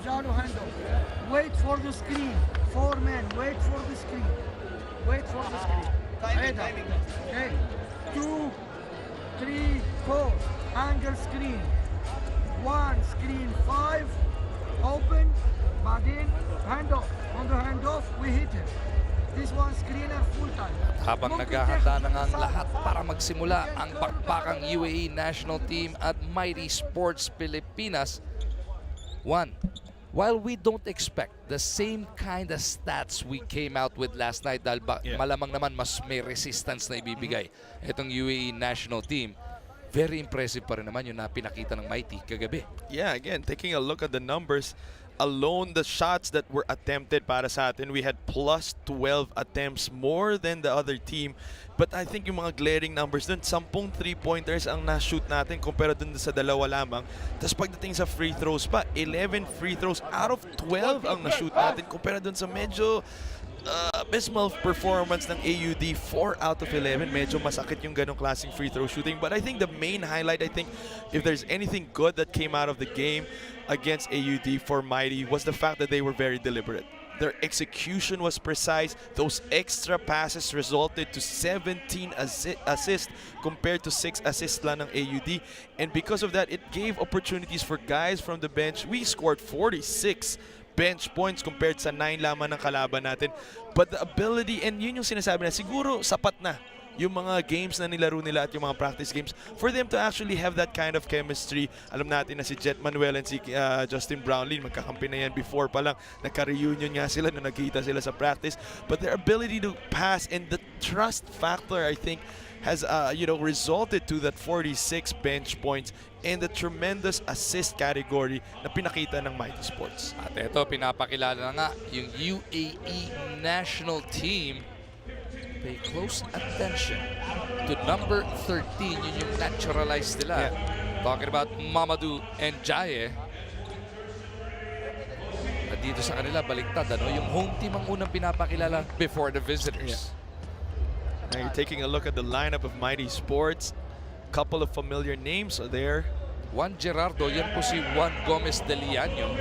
shallow handoff. Wait for the screen. 4 men, wait for the screen. Wait for the screen. Timing. Okay. 2, 3, 4. Angle screen. 1, screen 5. Open. Badin. Handoff. On the handoff, we hit him. This one screener full time. Habang naghahanda na nga ang lahat para magsimula ang bakbakang U.A.E national team at Mighty Sports Pilipinas. While we don't expect the same kind of stats we came out with last night dahil malamang naman mas may resistance na ibibigay itong U.A.E national team, very impressive pa rin naman yung pinakita ng Mighty kagabi. Yeah, again, taking a look at the numbers, alone the shots that were attempted para sa atin, we had plus 12 attempts more than the other team. But I think yung mga glaring numbers dun, 10 3-pointers ang na-shoot natin kumpara dun sa dalawa lamang. Tapos pagdating sa free throws pa, 11 free throws out of 12 ang na-shoot natin kumpara dun sa medyo abysmal performance ng AUD, 4 out of 11. Medyo masakit yung ganong klaseng free throw shooting. But I think the main highlight, I think, if there's anything good that came out of the game against AUD for Mighty, was the fact that they were very deliberate. Their execution was precise. Those extra passes resulted to 17 assists compared to 6 assists lang ng AUD. And because of that, it gave opportunities for guys from the bench. We scored 46 bench points compared sa 9 lamang ng kalaban natin. But the ability, and yun yung sinasabi na, siguro sapat na yung mga games na nilaro nila at yung mga practice games for them to actually have that kind of chemistry. Alam natin na si Jet Manuel and si Justin Brownlee, magkakampi na yan before pa lang. Nagka-reunion nga sila na nagkita sila sa practice. But their ability to pass and the trust factor, I think, has resulted to that 46 bench points and the tremendous assist category na pinakita ng Mighty Sports. At ito, pinapakilala na nga yung U.A.E national team. Pay close attention to number 13. Yun yung naturalized nila. Talking about Mamadou and Jaye. At dito sa kanila, baliktad. Yung home team ang unang pinapakilala before the visitors. Now you're taking a look at the lineup of Mighty Sports. Couple of familiar names are there. Juan Gerardo, yan po si Juan Gomez de Liaño.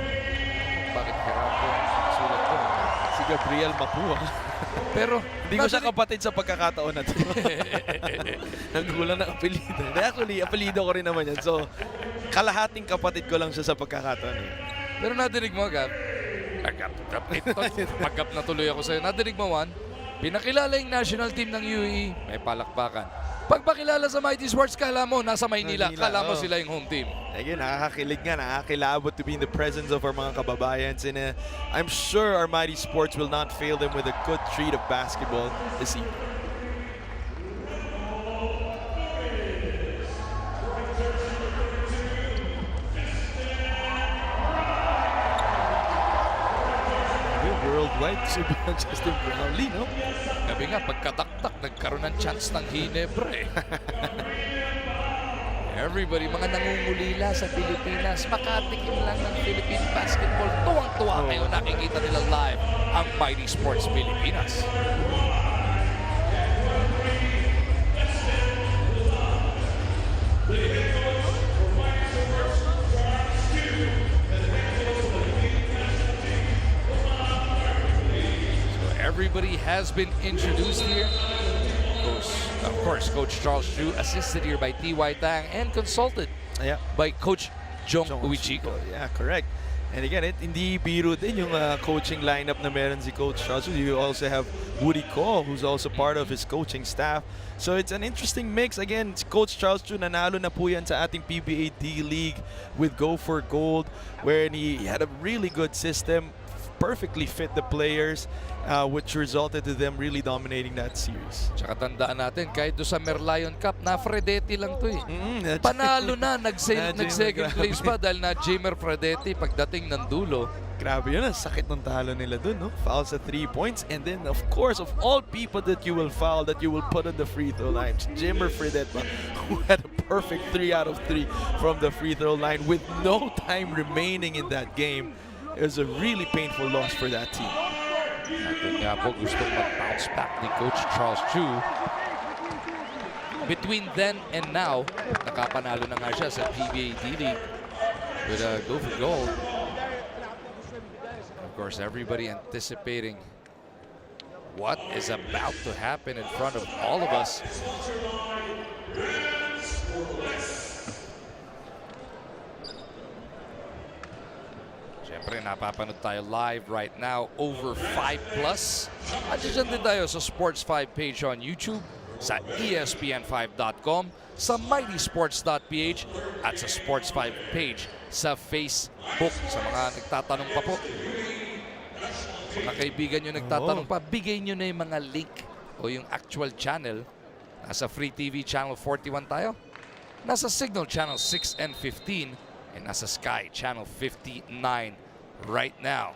Bakit Gerardo? Sulat ko. Si Gabriel Mapua. Pero hindi ko siya kapatid sa pagkakataon na to. Nagkulang ng apelido. Actually, apelido ko rin naman yan. So, kalahating kapatid ko lang siya sa pagkakataon. Pero nadinig mo, Gab? Pag-gap na tuloy ako sa'yo. Nadinig mo, Juan? Pinakilala yung national team ng U.A.E. May palakpakan. Pagpakilala sa Mighty Sports, kala mo nasa Maynila. Kala mo sila yung home team. Again, nakakakilig nga, nakakilabot to be in the presence of our mga kababayans. And I'm sure our Mighty Sports will not fail them with a good treat of basketball this evening. Worldwide, si Justin Brownlee, no? Gabi nga, pagkataktak, nagkaroon ng chance ng Hinebre. Everybody, mga nangungulila sa Pilipinas, makatikim lang ng Philippine basketball. Tuwang-tuwa kayo, nakikita nila live ang Mighty Sports Pilipinas. Everybody has been introduced here. Of course, Coach Charles Chu, assisted here by T.Y. Tang and consulted by Coach Jong Uichico. Yeah, correct. And again, hindi biro din yung coaching lineup na meron si Coach Charles. You also have Woody Ko, who's also part of his coaching staff. So it's an interesting mix. Again, Coach Charles Chu, nanalo na po yan sa ating PBA D-League with Go for Gold, where he had a really good system, perfectly fit the players, which resulted to them really dominating that series. Tsaka tandaan natin, kahit doon sa Merlion Cup, na Fredetti lang to eh. Panalo na, nag-second place pa dahil na Jamer Fredetti pagdating ng dulo. Grabe yun, ang sakit ng talo nila dun, no? Foul sa 3 points, and then of course, of all people that you will foul, that you will put on the free throw line, Jamer Fredetti, who had a perfect 3 out of 3 from the free throw line with no time remaining in that game. It was a really painful loss for that team. Natin nga po gustong mag-bounce back ni Coach Charles Chu. Between then and now, nakapanalo na nga siya sa PBA D-League with a Go for Gold. Of course, everybody anticipating what is about to happen in front of all of us. Siyempre, napapanood tayo live right now over 5+. At dyan din tayo sa Sports 5 page on YouTube, sa ESPN5.com, sa MightySports.ph at sa Sports 5 page sa Facebook. Sa mga nagtatanong pa po, mga kaibigan nyo nagtatanong pa, bigay nyo na yung mga link o yung actual channel. Nasa Free TV Channel 41 tayo, nasa Signal Channel 6 and 15, and nasa Sky Channel 59 right now.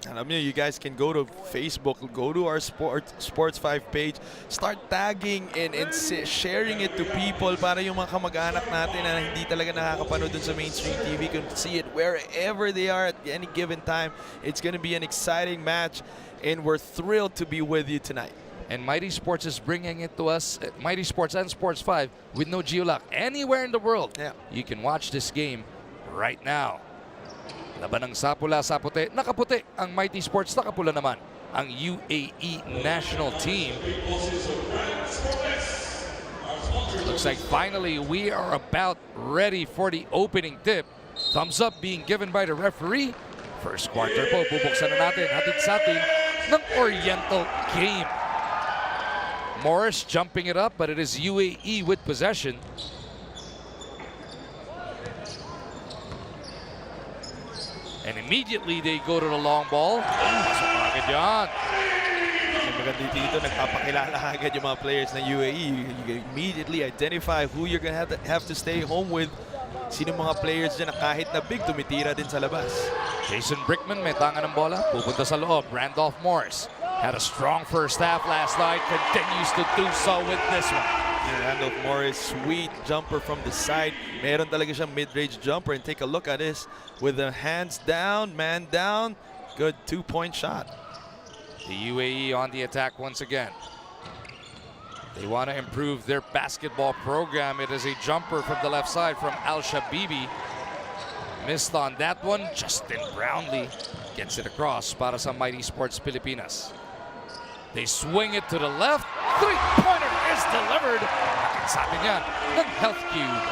Alam niyo, you guys can go to Facebook, go to our Sports 5 page, start tagging and sharing it to people para yung mga kamag-anak natin na hindi talaga nakakapanood dun sa mainstream TV can see it wherever they are at any given time. It's gonna be an exciting match, and we're thrilled to be with you tonight. And Mighty Sports is bringing it to us, Mighty Sports and Sports 5, with no geolock. Anywhere in the world, you can watch this game right now. Laban ng sapula sa puti, nakaputi ang Mighty Sports, nakapula naman ang U.A.E national team. Looks like finally we are about ready for the opening tip. Thumbs up being given by the referee. First quarter po, bubuksan na natin, hatid sa atin ng Oriental game. Morris jumping it up, but it is U.A.E with possession. And immediately they go to the long ball. Pasok na agad yan. Ang maganda dito, nagpapakilala agad yung mga players ng U.A.E. You immediately identify who you're gonna have to stay home with. Sino mga players dyan na kahit na big, tumitira din sa labas. Jason Brickman may tanga ng bola. Pupunta sa loob. Randolph Morris had a strong first half last night. Continues to do so with this one. Randolph Morris, sweet jumper from the side. Meron talaga siyang mid-range jumper, and take a look at this. With the hands down, man down. Good 2-point shot. The U.A.E on the attack once again. They want to improve their basketball program. It is a jumper from the left side from Al-Shabibi. Missed on that one. Justin Brownlee gets it across para sa Mighty Sports Pilipinas. They swing it to the left. Three-pointer is delivered. Sa atin yan ng Health Cube.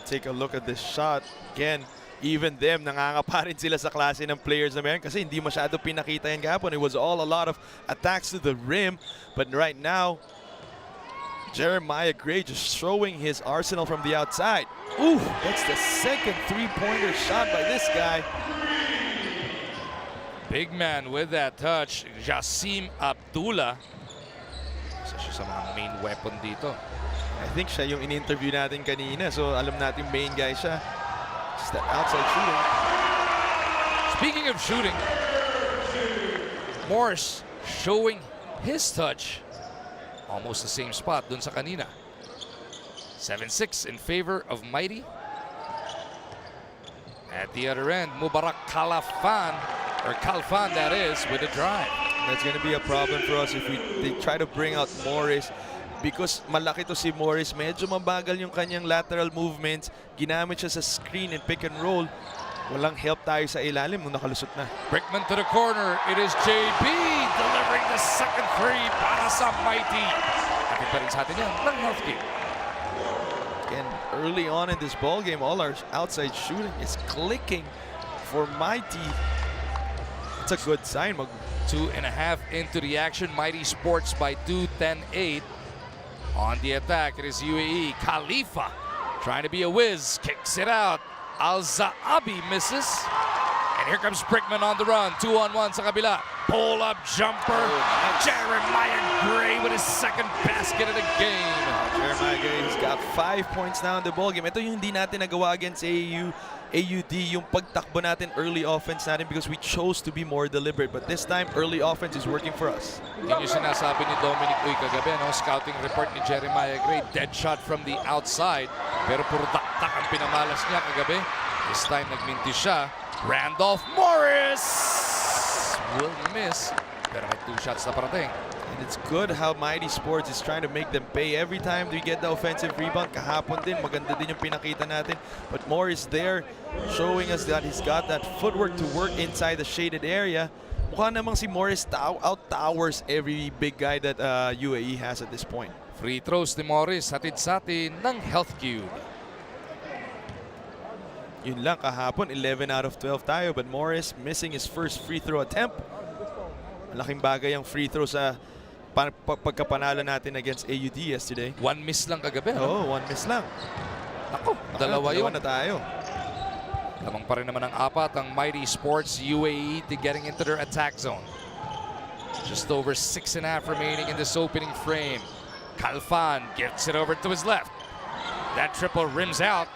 Take a look at this shot. Again, even them, nangangapa rin sila sa klase ng players na meron kasi hindi masyado pinakita yan kahapon. It was a lot of attacks to the rim. But right now, Jeremiah Gray just showing his arsenal from the outside. Ooh, that's the second three-pointer shot by this guy. Big man with that touch, Jassim Abdullah. Isa siya sa mga main weapon dito. I think siya yung in-interview natin kanina, so alam natin main guy siya. Just that outside shooting. Speaking of shooting, Morris showing his touch. Almost the same spot dun sa kanina. 7-6 in favor of Mighty. At the other end, Mubarak Kalfan that is, with a drive. That's going to be a problem for us if they try to bring out Morris, because malaki to si Morris. Medyo mabagal yung kanyang lateral movements. Ginamit siya sa screen and pick and roll. Walang help tayo sa ilalim nung nakalusot na. Brickman to the corner. It is JB delivering the second three para sa Mighty. Kapit pa rin sa atin yan ng Health Cube. Again, early on in this ball game, all our outside shooting is clicking for Mighty. It's a good sign. 2.5 into the action. Mighty Sports by 2, 10-8. On the attack, it is U.A.E. Khalifa trying to be a whiz. Kicks it out. Al-Zaabi misses. And here comes Brickman on the run. 2-on-1 sa kabila. Pull-up jumper. Jeremiah Gray with his second basket of the game. Jeremiah Gray has got 5 points now in the ball game. Ito yung hindi natin nagawa against AUD, yung pagtakbo natin, early offense natin, because we chose to be more deliberate. But this time, early offense is working for us. Yun yung sinasabi ni Dominic Uy kagabi, no? Scouting report ni Jeremiah Gray. Dead shot from the outside. Pero puro daktak ang pinamalas niya kagabi. This time, nagminti siya. Randolph Morris will miss. Pero may 2 shots na parating. And it's good how Mighty Sports is trying to make them pay every time we get the offensive rebound. Kahapon din, maganda din yung pinakita natin. But Morris there showing us that he's got that footwork to work inside the shaded area. Mukha namang si Morris out-towers every big guy that U.A.E has at this point. Free throws ni Morris, hatid sa atin ng Health Cube. Yun lang kahapon, 11 out of 12 tayo. But Morris missing his first free throw attempt. Malaking bagay ang free throw sa pagkapanalo natin against AUD yesterday. One miss lang kagabi. Oo, one miss lang. Ako, dalawa yun. na tayo. Lamang pa rin naman ang apat ang Mighty Sports U.A.E to getting into their attack zone. Just over 6.5 remaining in this opening frame. Calfan gets it over to his left. That triple rims out.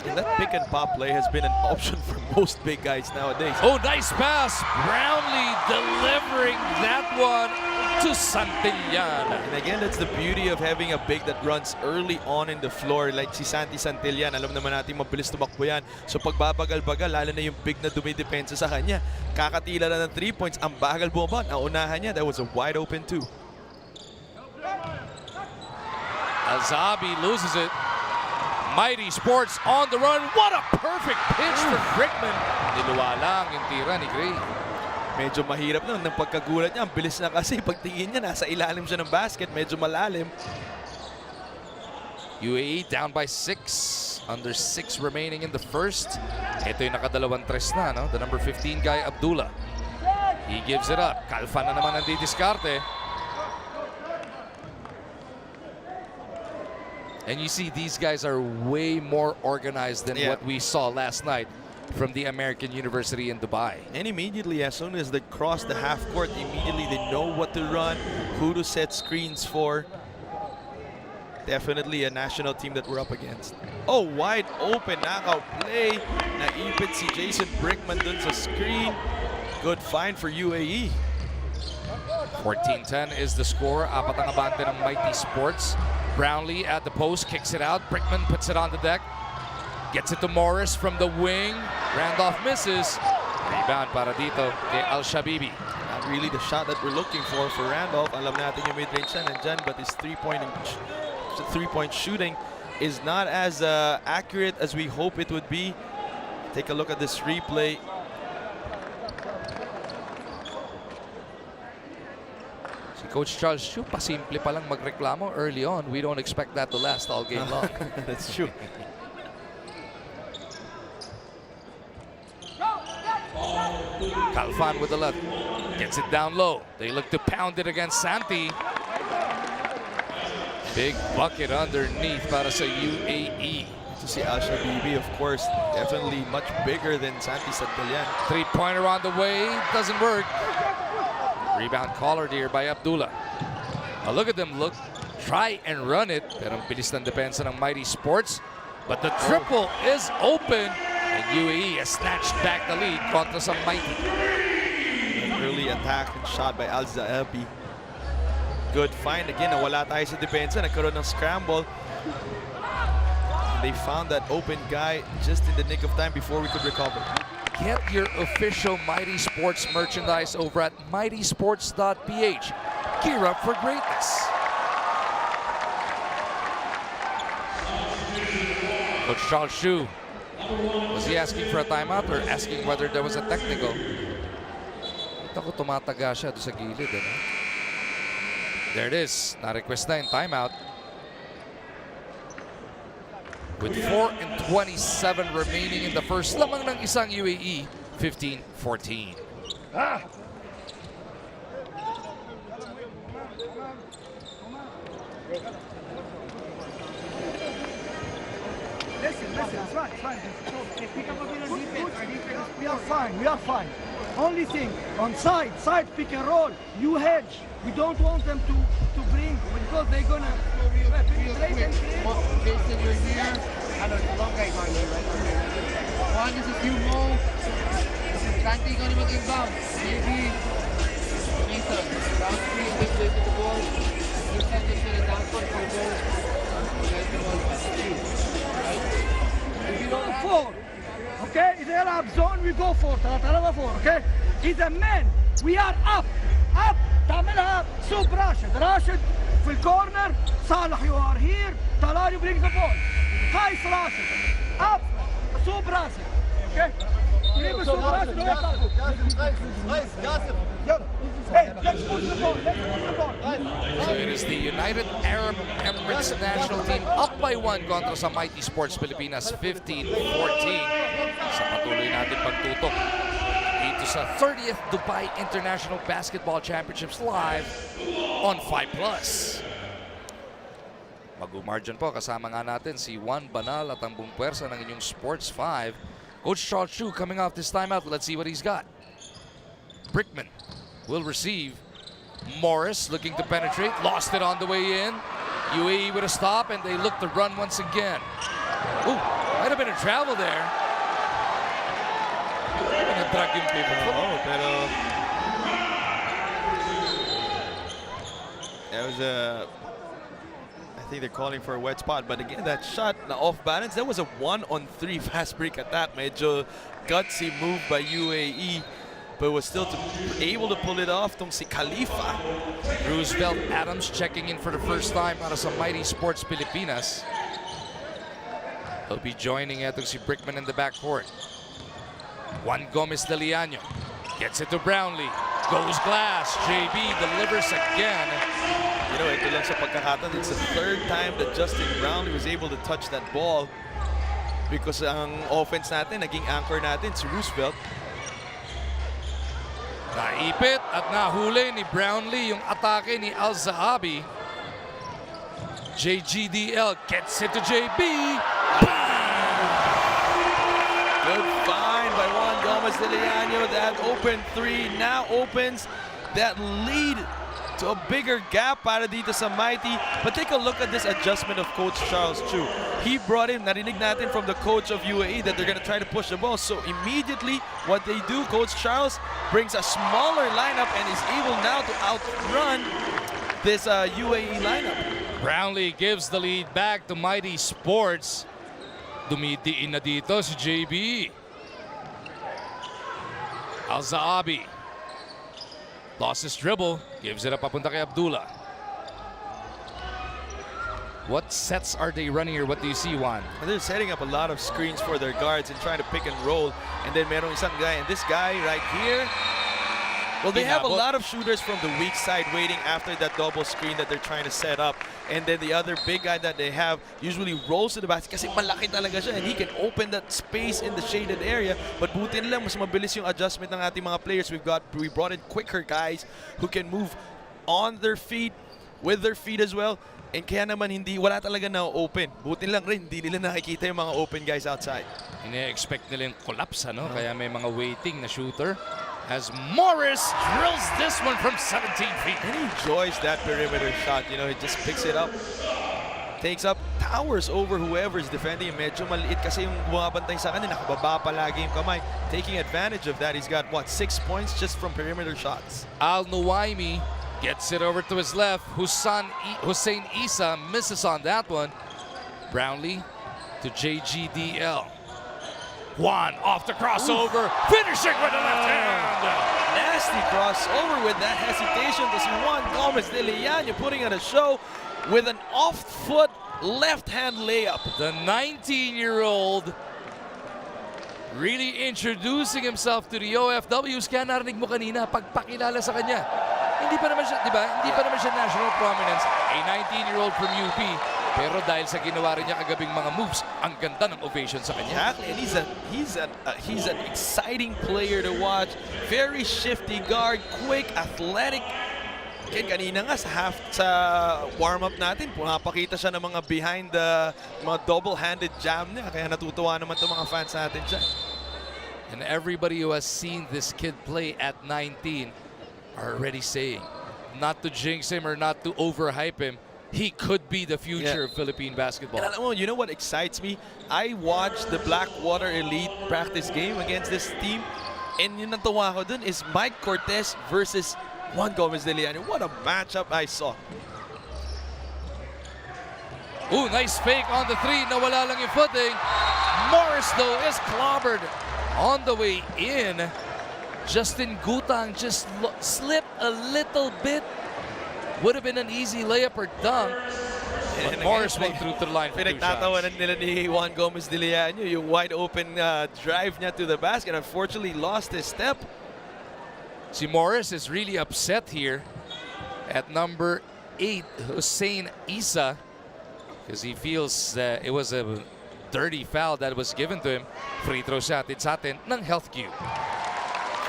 And that pick and pop play has been an option for most big guys nowadays. Oh, nice pass. Brownlee delivering that one to Santillan. And again, that's the beauty of having a big that runs early on in the floor like si Santi Santillan. Alam naman natin mabilis tumakbo yan. So pagbabagal-bagal, lalo na yung big na dumidepensa sa kanya. Kakatila na ng 3 points, ang bagal bumaba. Naunahan niya, that was a wide open 2. Azabi loses it. Mighty Sports on the run. What a perfect pitch for Brickman. Niluwa lang yung tira ni Gray. Medyo mahirap nun. Nang pagkagulat niya, ang bilis na kasi. Pagtingin niya, nasa ilalim siya ng basket. Medyo malalim. U.A.E down by 6. Under 6 remaining in the first. Ito yung nakadalawang tres na, no? The number 15 guy, Abdullah. He gives it up. Calfan na naman ang didiskarte. And you see these guys are way more organized than what we saw last night from the American University in Dubai. And immediately, as soon as they cross the half court, immediately they know what to run, who to set screens for. Definitely a national team that we're up against. Oh, wide open knockout play. Naipit si Jason Brickman dun sa screen. Good find for U.A.E. 14-10 is the score. Apat ang abante ng Mighty Sports. Brownlee at the post, kicks it out. Brickman puts it on the deck. Gets it to Morris from the wing. Randolph misses. Rebound para dito kay Al-Shabibi. Not really the shot that we're looking for Randolph. Alam natin yung mid-range siya nandyan, but his three-point shooting is not as accurate as we hope it would be. Take a look at this replay. Coach Charles Chu, pasimple pa lang magreklamo early on. We don't expect that to last all game long. That's true. Calfan with the left. Gets it down low. They look to pound it against Santi. Big bucket underneath para sa U.A.E. To see Al-Shabibi, of course, definitely much bigger than Santi Santillan. Three-pointer on the way. Doesn't work. Rebound collared here by Abdullah. Now look at them, try and run it. Pero ang bilis ng depensa ng Mighty Sports. But the triple is open. And U.A.E has snatched back the lead kontra sa Mighty. An early attack and shot by Al-Zahabi. Good find again. Nawala tayo sa depensa. Nagkaroon ng scramble. They found that open guy just in the nick of time before we could recover. Get your official Mighty Sports merchandise over at mightysports.ph. Gear up for greatness. Coach Charles Chu, was he asking for a timeout or asking whether there was a technical? Ito ko tumataga siya doon sa gilid. Ano? There it is. Na-request na yung timeout. With 4:27 remaining in the first, lamang ng isang U.A.E, 15-14. Listen, it's fine. We are fine. Only thing, on side pick and roll, you hedge. We don't want them to bring, because they're gonna penetrate and create. Jason, you're here. I know, the long guys are here, right? One is a few moves. Santi gonna make inbound. Maybe Mason, down three, a big way to the ball. You send this to the down court for goal. You guys can all pass two, right? If you don't have... Four, okay? If they're up zone, we go for. Tara 4, okay? It's a man. We are up. تعملها سوب راشد في الكورنر. صالح يو ار هير. طلال يو برينج ذا بول. قيس راشد اب سوب راشد. اوكي جيب سوب راشد. يلا hey let's push the ball. So it is the United Arab Emirates national team up by 1 kontra sa Mighty Sports Pilipinas 15-14 sa patuloy natin pagtutok dito sa 30th Dubai International Basketball Championships live on 5+. Mag-umargin po kasama nga natin si Juan Banal at ang buong puwersa ng inyong Sports 5. Coach Charles Chu coming off this timeout. Let's see what he's got. Brickman will receive. Morris looking to penetrate, lost it on the way in. U.A.E with a stop, and they look to run once again. Ooh, might have been a travel there. Nag-drag yung paper. Pero that was a, I think they're calling for a wet spot, but again, that shot na off balance. That was a 1-on-3 fast break at that. Medyo gutsy move by U.A.E, but was still able to pull it off tong si Khalifa. Roosevelt Adams checking in for the first time para sa Mighty Sports Pilipinas. He'll be joining itong si Brickman in the backcourt. Juan Gomez de Liano gets it to Brownlee. Goes glass. JB delivers again. You know, ito lang sa pagkakataon, it's the third time that Justin Brownlee was able to touch that ball because ang offense natin, naging anchor natin si Roosevelt. Naipit at nahuli ni Brownlee yung atake ni Al-Zahabi. JGDL gets it to JB. Good find by Juan Gomez de Liano. That open three now opens that lead to a bigger gap para dito sa Mighty. But take a look at this adjustment of Coach Charles Chu. He brought in, narinig natin from the coach of U.A.E that they're going to try to push the ball. So immediately, what they do, Coach Charles brings a smaller lineup and is able now to outrun this U.A.E lineup. Brownlee gives the lead back to Mighty Sports. Dumidiin na dito si JB. Al-Zahabi lost his dribble, gives it up papunta kay Abdullah. What sets are they running here? What do you see, Juan? And they're setting up a lot of screens for their guards and trying to pick and roll. And then merong isang guy, and this guy right here, well, they have a lot of shooters from the weak side waiting after that double screen that they're trying to set up. And then the other big guy that they have usually rolls to the basket kasi malaki talaga siya and he can open that space in the shaded area. But buti nila, mas mabilis yung adjustment ng ating mga players. We brought in quicker guys who can move on their feet, with their feet as well. And kaya naman wala talaga na open. Buti lang rin, hindi nila nakikita yung mga open guys outside. Ine-expect nila yung collapse, ano? Kaya may mga waiting na shooter. As Morris drills this one from 17 feet. And he enjoys that perimeter shot. You know, he just picks it up, takes up, towers over whoever's defending. Medyo maliit kasi yung bumabantay sa kanya, nakababa palagi yung kamay. Taking advantage of that, he's got, what, 6 points just from perimeter shots. Al-Nuaimi gets it over to his left. Hussein Isa misses on that one. Brownlee to JGDL. Juan off the crossover, finishing with the left hand. Nasty crossover with that hesitation. This is Juan Gomez de Liano putting on a show with an off-foot left-hand layup. The 19-year-old really introducing himself to the OFWs. Kaya narinig mo kanina, pagpakilala sa kanya. Hindi pa naman siya, di ba? Hindi pa naman siya national prominence. A 19-year-old from UP. Pero dahil sa ginawa rin niya kagabing mga moves, ang ganda ng ovation sa kanya. Exactly, and he's an exciting player to watch. Very shifty guard, quick, athletic. Kanina nga sa warm-up natin, pumapakita siya ng mga behind the mga double-handed jam niya. Kaya natutuwa naman itong mga fans natin dyan. And everybody who has seen this kid play at 19 are already saying, not to jinx him or not to overhype him, he could be the future of Philippine basketball. And alam mo, you know what excites me? I watched the Blackwater Elite practice game against this team, and yung natawa ko dun is Mike Cortez versus Juan Gomez de Liano. What a matchup I saw. Ooh, nice fake on the three. Nawala lang yung footing. Morris, though, is clobbered on the way in. Justin Gutang just slipped a little bit. Would have been an easy layup or dunk. But Morris went through to the line for 2 shots. Pinagtatawanan nila ni Juan Gomez de Leaño yung wide open drive niya to the basket. Unfortunately, lost his step. See, Morris is really upset here at number 8, Hussein Isa, because he feels it was a dirty foul that was given to him. Free throw shot, it's atin ng health cue.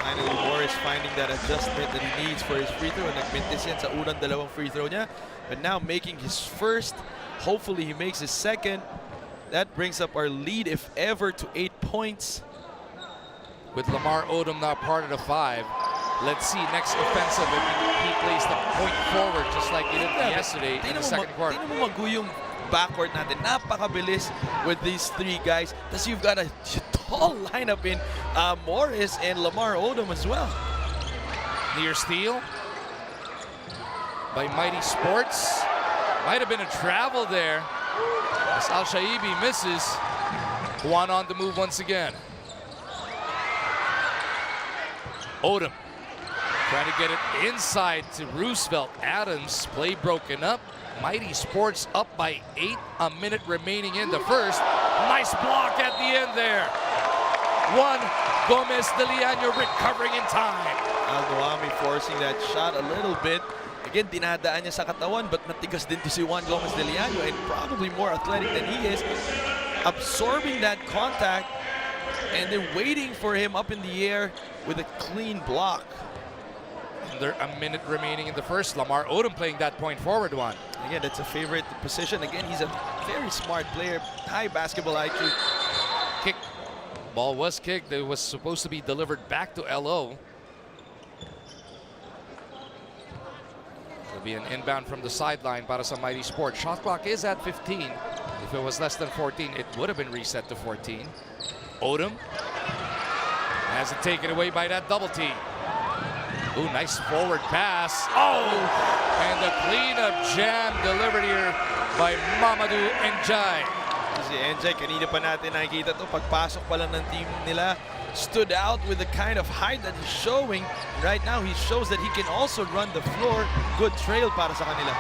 Finally, Morris finding that adjustment that he needs for his free throw. And nagmintis yan sa unang dalawang free throw niya. But now making his first. Hopefully, he makes his second. That brings up our lead, if ever, to 8 points. With Lamar Odom now part of the 5. Let's see next offensive if he plays the point forward just like he did yesterday in the second quarter. Tingnan mo maguyong backcourt natin. Napakabilis with these 3 guys. Tapos you've got a tall lineup in Morris and Lamar Odom as well. Near steal by Mighty Sports. Might have been a travel there as Al-Shaibi misses. Juan on the move once again. Odom trying to get it inside to Roosevelt. Adams, play broken up. Mighty Sports up by 8. A minute remaining in the first. Nice block at the end there. Juan Gomez de Leaño recovering in time. Al-Nuami forcing that shot a little bit. Again, dinadaan niya sa katawan, but matigas din to si Juan Gomez de Leaño and probably more athletic than he is. Absorbing that contact and then waiting for him up in the air with a clean block. Under a minute remaining in the first. Lamar Odom playing that point forward one. Again, that's a favorite position. Again, he's a very smart player, high basketball IQ. Kick. Ball was kicked. It was supposed to be delivered back to LO. It'll be an inbound from the sideline para sa Mighty Sports. Shot clock is at 15. If it was less than 14, it would have been reset to 14. Odom has it taken away by that double team. Ooh, nice forward pass. Oh! And the cleanup jam delivered here by Mamadou Njai. Si Njai, kanina pa natin nakikita to, pagpasok pa lang ng team nila, stood out with the kind of height that he's showing. Right now, he shows that he can also run the floor. Good trail para sa kanila.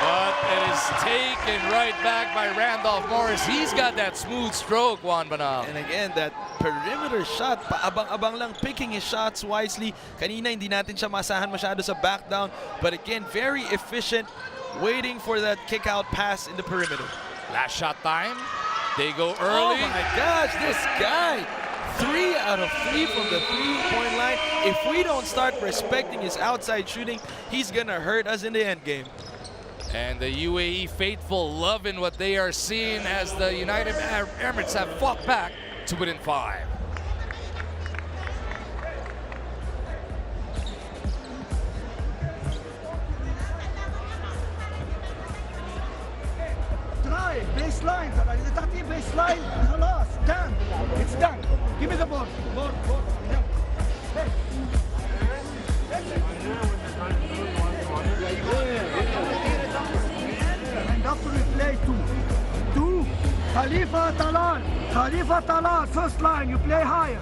But it is taken right back by Randolph Morris. He's got that smooth stroke, Juan Banal. And again, that perimeter shot, paabang-abang lang, picking his shots wisely. Kanina hindi natin siya masahan masyado sa back down. But again, very efficient, waiting for that kick-out pass in the perimeter. Last shot time. They go early. Oh my gosh, this guy. 3 out of 3 from the three-point line. If we don't start respecting his outside shooting, he's gonna hurt us in the end game. And the U.A.E faithful loving what they are seeing as the United Arab Emirates have fought back to within 5. Try, baseline, tati baseline, خلاص, done, it's done. Give me the ball, ball, yeah. Hey. And after we play 2, Khalifa Talal, first line, you play higher,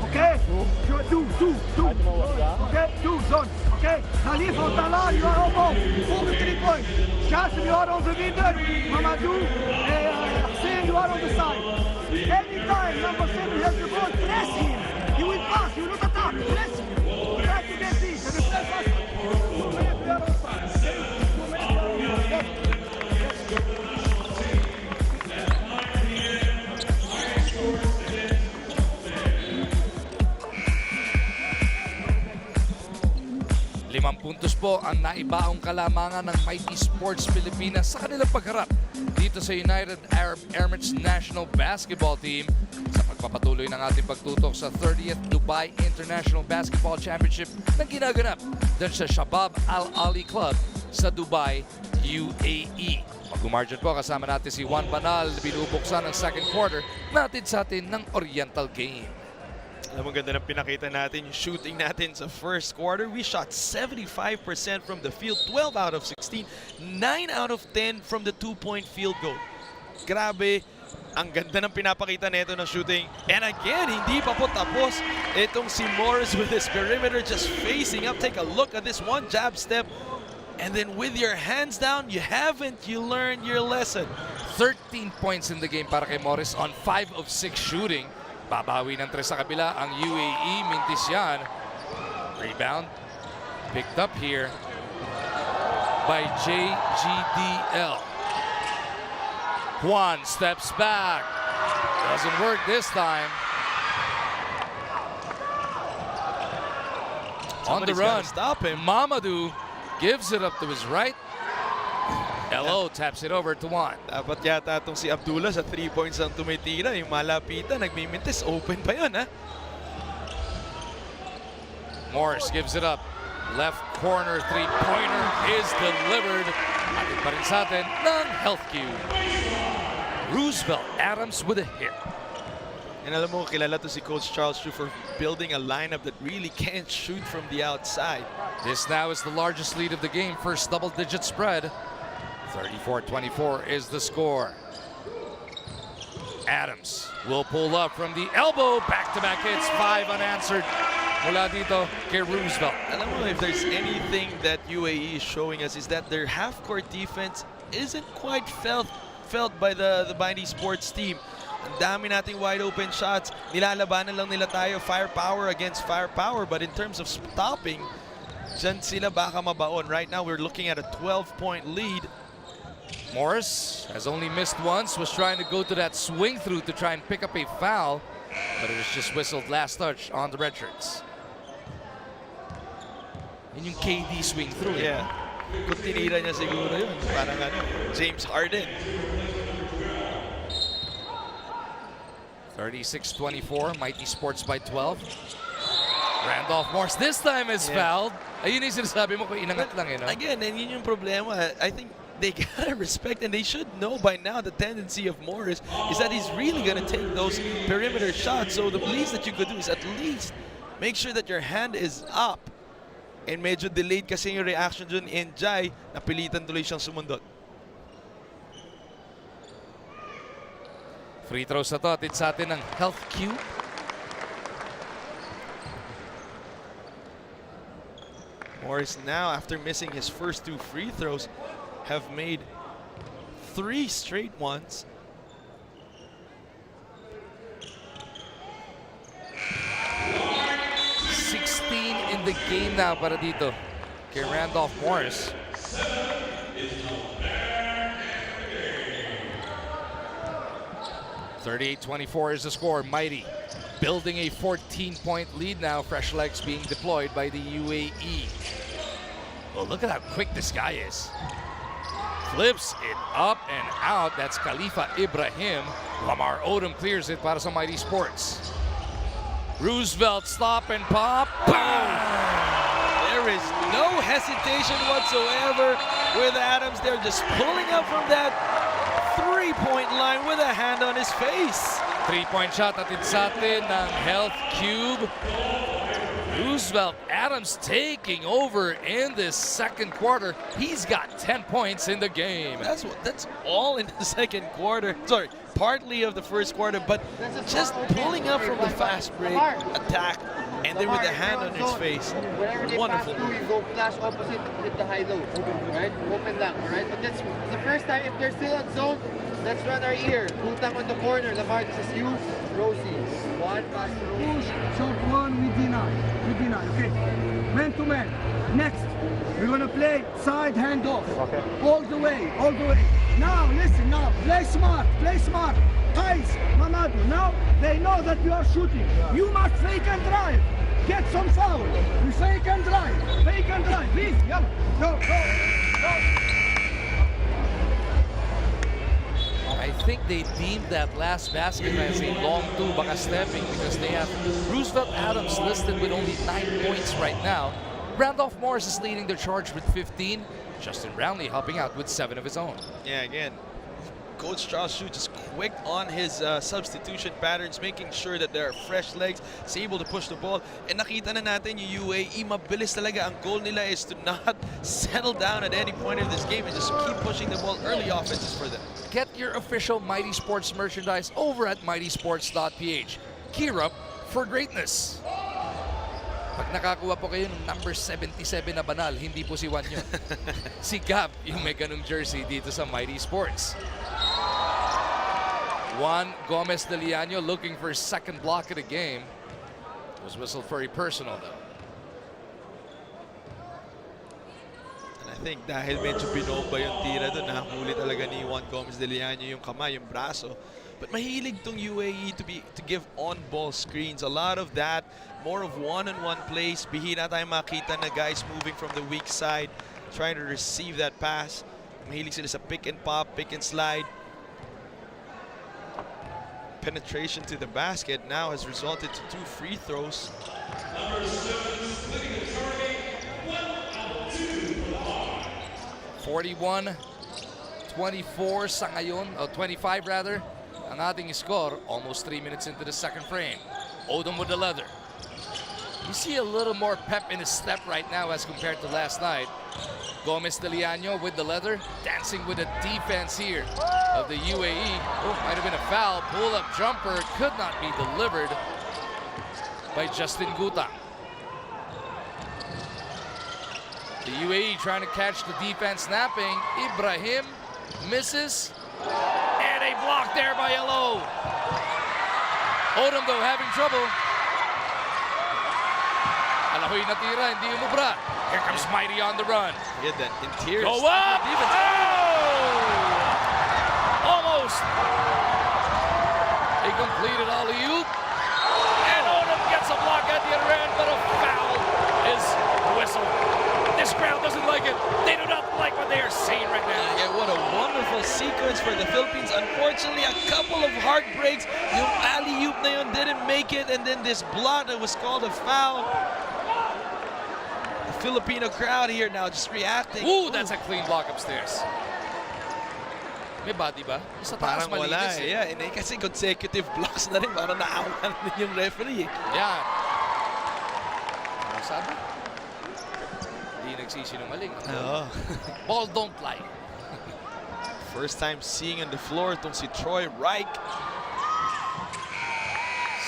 okay? 2, okay? 2, zone, okay? Khalifa Talal, you are above, 4 to 3 points. Jasmine, you are on the middle, Mamadou, Hussein, you are on the side. Anytime number 7 has the ball, press him. He will pass, he will not attack, press him. Try to get this, and play fast. 2 minutes, we are on side. 2 minutes, we are on side. Limang puntos po ang naibaong kalamangan ng Mighty Sports Pilipinas sa kanilang pagharap dito sa United Arab Emirates National Basketball Team sa pagpapatuloy ng ating pagtutok sa 30th Dubai International Basketball Championship na ginaganap dun sa Shabab Al Ali Club sa Dubai, U.A.E. Mag-margin po kasama natin si Juan Banal, binubuksan ang second quarter natin sa atin ng Oriental Game. Alam mo, ganda ng pinakita natin, yung shooting natin sa first quarter. We shot 75% from the field, 12 out of 16, 9 out of 10 from the 2-point field goal. Grabe, Ang ganda ng pinapakita nito ng shooting. And again, hindi pa po tapos. Itong si Morris with his perimeter just facing up. Take a look at this one jab step. And then with your hands down, you learned your lesson. 13 points in the game para kay Morris on 5 of 6 shooting. Babawi ng 3 sa kabila ang U.A.E. Mintis yan. Rebound. Picked up here by JGDL. Juan steps back. Doesn't work this time. On the Somebody's run. gotta stop him. Mamadou gives it up to his right. LO taps it over to Juan. Dapat yata itong si Abdullah sa 3 points ang tumitira. Yung malapitan, nagmimintis. Open pa yun, ha? Morris gives it up. Left corner three-pointer is delivered. Atin pa rin sa atin ng Health Cube. Roosevelt Adams with a hit. And alam mo, kilala to si Coach Charles Chu for building a lineup that really can't shoot from the outside. This now is the largest lead of the game. First double-digit spread. 34-24 is the score. Adams will pull up from the elbow. Back-to-back hits, 5 unanswered. Mula dito kay Roosevelt. Alam mo, if there's anything that U.A.E is showing us is that their half-court defense isn't quite felt by the Bindy Sports team. Ang dami nating wide open shots. Nilalabanan lang nila tayo firepower against firepower. But in terms of stopping, dyan sila baka mabaon. Right now, we're looking at a 12-point lead. Morris has only missed once, was trying to go to that swing through to try and pick up a foul, but it was just whistled last touch on the red shirts. Yun yung KD swing through. Yeah. Kung tinira niya siguro yun, parang ano, James Harden. 36-24, Mighty Sports by 12. Randolph Morris this time is fouled. Ayun yung sinasabi mo kung inangat lang eh, no? Again, and yun yung problema. I think they gotta respect, and they should know by now the tendency of Morris is that he's really gonna take those perimeter shots. So the least that you could do is at least make sure that your hand is up. And medyo delayed kasi yung reaction dun, and Jai, napilitan tuloy siyang sumundot. Free throws na to, atin sa atin ng Health Cube. Morris now, after missing his first 2 free throws, have made 3 straight ones. In the game now para dito kay Randolph Morris. (38-24) is the score. Mighty building a 14-point lead now. Fresh legs being deployed by the U.A.E. Well, look at how quick this guy is. Flips it up and out. That's Khalifa Ibrahim. Lamar Odom clears it para sa Mighty Sports. Roosevelt stop and pop. Boom! There is no hesitation whatsoever with Adams. They're just pulling up from that 3-point line with a hand on his face. 3-point shot atin sa atin ng Health Cube. Roosevelt Adams taking over in this second quarter. He's got 10 points in the game. That's all in the second quarter. Sorry, partly of the first quarter, but just pulling up from the fast break attack, and then with the hand on his face. Wonderful. You go flash opposite with the high-low, right? Open lang, right? But that's the first time. If they're still on zone, let's run our ear. Putang on the corner. Lamar, this is you. Rosie. One pass to Push, shot one, we deny. Okay. Man to man. Next, we're gonna play side handoff. Okay. All the way. Now, listen, play smart. Guys, Mamadou, now they know that you are shooting. You must fake and drive. Get some foul. You fake and drive. Please, yalla. Go. I think they deemed that last basket as a long two, baka stepping, because they have Roosevelt Adams listed with only 9 points right now. Randolph Morris is leading the charge with 15. Justin Brownlee helping out with 7 of his own. Yeah, again, Coach Charles Chu just quick on his substitution patterns, making sure that there are fresh legs, is able to push the ball. And nakita na natin yung U.A.E, mabilis talaga. Ang goal nila is to not settle down at any point of this game and just keep pushing the ball. Early offenses for them. get your official Mighty Sports merchandise over at mightysports.ph. Gear up for greatness. Pag nakakuha po kayo ng number 77 na banal, hindi po si Juan yun. Si Gab yung may ganung jersey dito sa Mighty Sports. Juan Gomez de Liano looking for his second block of the game. It was whistled very personal though. And I think dahil medyo binomba yung tira doon, nakahuli talaga ni Juan Gomez de Liano yung kamay, yung braso. But mahilig tong UAE to give on-ball screens. A lot of that, more of one-on-one plays. Bihira tayo makita na guys moving from the weak side, trying to receive that pass. Mahilig sila sa pick and pop, pick and slide. Penetration to the basket now has resulted to 2 free throws. 41-24 sa ngayon, o 25 rather, ang ating score almost 3 minutes into the second frame. Odom with the leather. You see a little more pep in his step right now as compared to last night. Gomez de Liano with the leather, dancing with the defense here of the UAE. Oh, might have been a foul. Pull-up jumper could not be delivered by Justin Gutang. The UAE trying to catch the defense snapping. Ibrahim misses. And a block there by Yellow. Odom though having trouble. Alahoy natira, hindi umubra. Here comes Mighty on the run. Get that interior. Go up! Oh! Almost. A completed alley-oop. And Odom gets a block at the other end, but a foul is whistled. This crowd doesn't like it. They do not like what they are seeing right now. Yeah, what a wonderful sequence for the Philippines. Unfortunately, a couple of heartbreaks. Yung alley-oop na yun didn't make it, and then this block that was called a foul. The Filipino crowd here now just reacting. Ooh, that's a clean block upstairs. May body ba? Sa taas Parang wala malinis eh. Yeah, and kasi consecutive blocks na rin. Parang naawa na rin yung referee. Yeah. Ano sabi? Hindi nagsisinungaling. Oo. Ball don't lie. First time seeing on the floor itong si Troy Reich.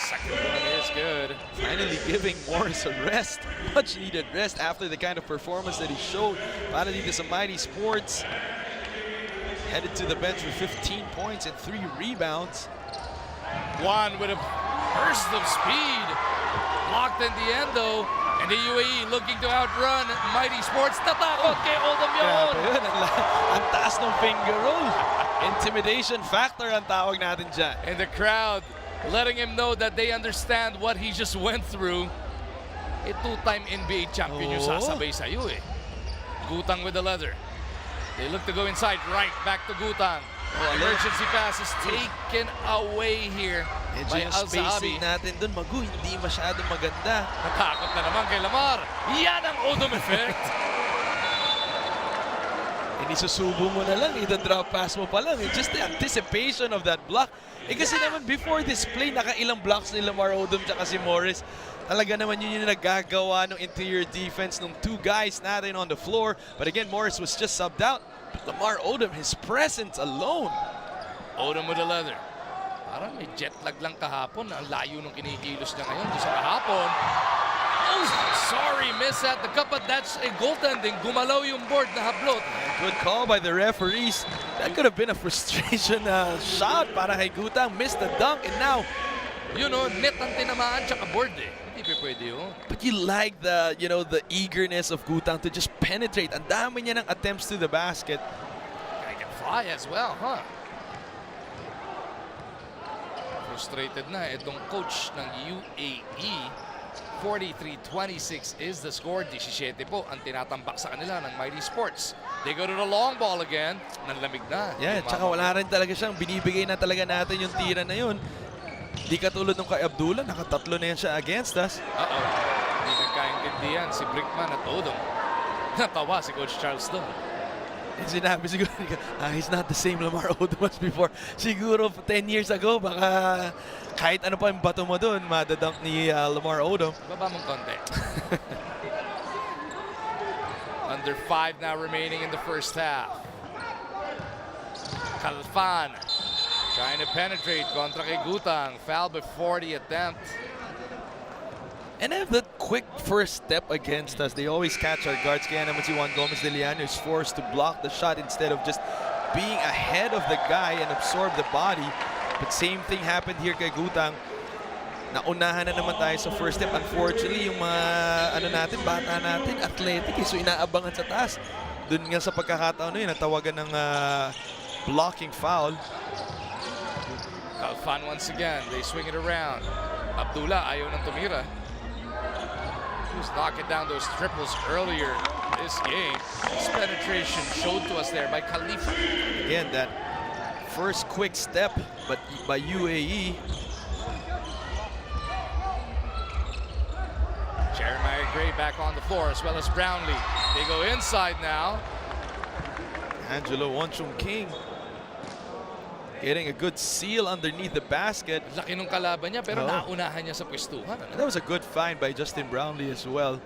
Second one is good. Finally giving Morris a rest. Much needed rest after the kind of performance that he showed. Para dito sa Mighty Sports. Headed to the bench with 15 points and 3 rebounds. Juan with a burst of speed. Blocked in the end though. And the UAE looking to outrun Mighty Sports. Natakot kay Odom yun. Grabe yun. Ang taas ng finger roll. Intimidation factor ang tawag natin dyan. And the crowd letting him know that they understand what he just went through. A 2-time NBA champion yung sasabay sa'yo eh. Gutang with the leather. They look to go inside, right back to Gutang. Emergency pass is taken away here by Medyo yung Al-Zaabi. spacing natin dun, Magu, hindi masyadong maganda. Natakot na naman kay Lamar. Yan ang Odom effect. Hindi susubo mo na lang, ida-drop pass mo pa lang. It's just the anticipation of that block. Eh kasi naman before this play, nakailang blocks ni Lamar Odom tsaka si Morris. Talaga naman yun yung nagagawa ng interior defense ng 2 guys natin on the floor. But again, Morris was just subbed out. But Lamar Odom, his presence alone. Odom with the leather. Parang may jet lag lang kahapon. Ang layo nung kinikilos niya ngayon. Doon sa kahapon. Oh, sorry, miss at the cup, but that's a goaltending. Gumalaw yung board na hablot. Good call by the referees. That could have been a frustration shot para kay Gutang. Missed the dunk, and now, You know, net ang tinamaan tsaka board eh. Hindi pa pwede yun. but you like the, you know, the eagerness of Gutang to just penetrate. Ang dami niya ng attempts to the basket. I can fly as well, huh? Frustrated na itong coach ng UAE. 43-26 is the score. 17 po ang tinatambak sa kanila ng Mighty Sports. They go to the long ball again. Nanlamig na. Yeah, tsaka wala rin talaga siyang binibigay na talaga natin yung tira na yun. Di katulad nung kay Abdullah, nakatatlo na yan siya against us. Uh-oh. Hindi nagkaintindihan si Brickman at Odom. Natawa si Coach Charles doon. And sinabi siguro, he's not the same Lamar Odom as before. Siguro 10 years ago, baka kahit ano pa yung bato mo doon, madadunk ni Lamar Odom. Baba mong konti. Under 5 now remaining in the first half. Calfan trying to penetrate contra kay Gutang. Foul before the attempt. And they have that quick first step against us. They always catch our guards. Kaya naman si Juan Gomez de Liano is forced to block the shot instead of just being ahead of the guy and absorb the body. But same thing happened here kay Gutang. Naunahan na naman tayo sa first step. Unfortunately, yung mga bata natin, athletic. So inaabangan sa taas. Doon nga sa pagkakataon na yun, natawagan ng blocking foul. Calfan once again. They swing it around. Abdullah ayaw ng tumira. He was knocking down those triples earlier this game. This penetration showed to us there by Khalifa. Again, that first quick step but by U.A.E. Jeremiah Gray back on the floor as well as Brownlee. They go inside now. Angelo Wonchung King getting a good seal underneath the basket. Laki nung kalaban niya pero naunahan niya sa pwestuhan. That was a good find by Justin Brownlee as well.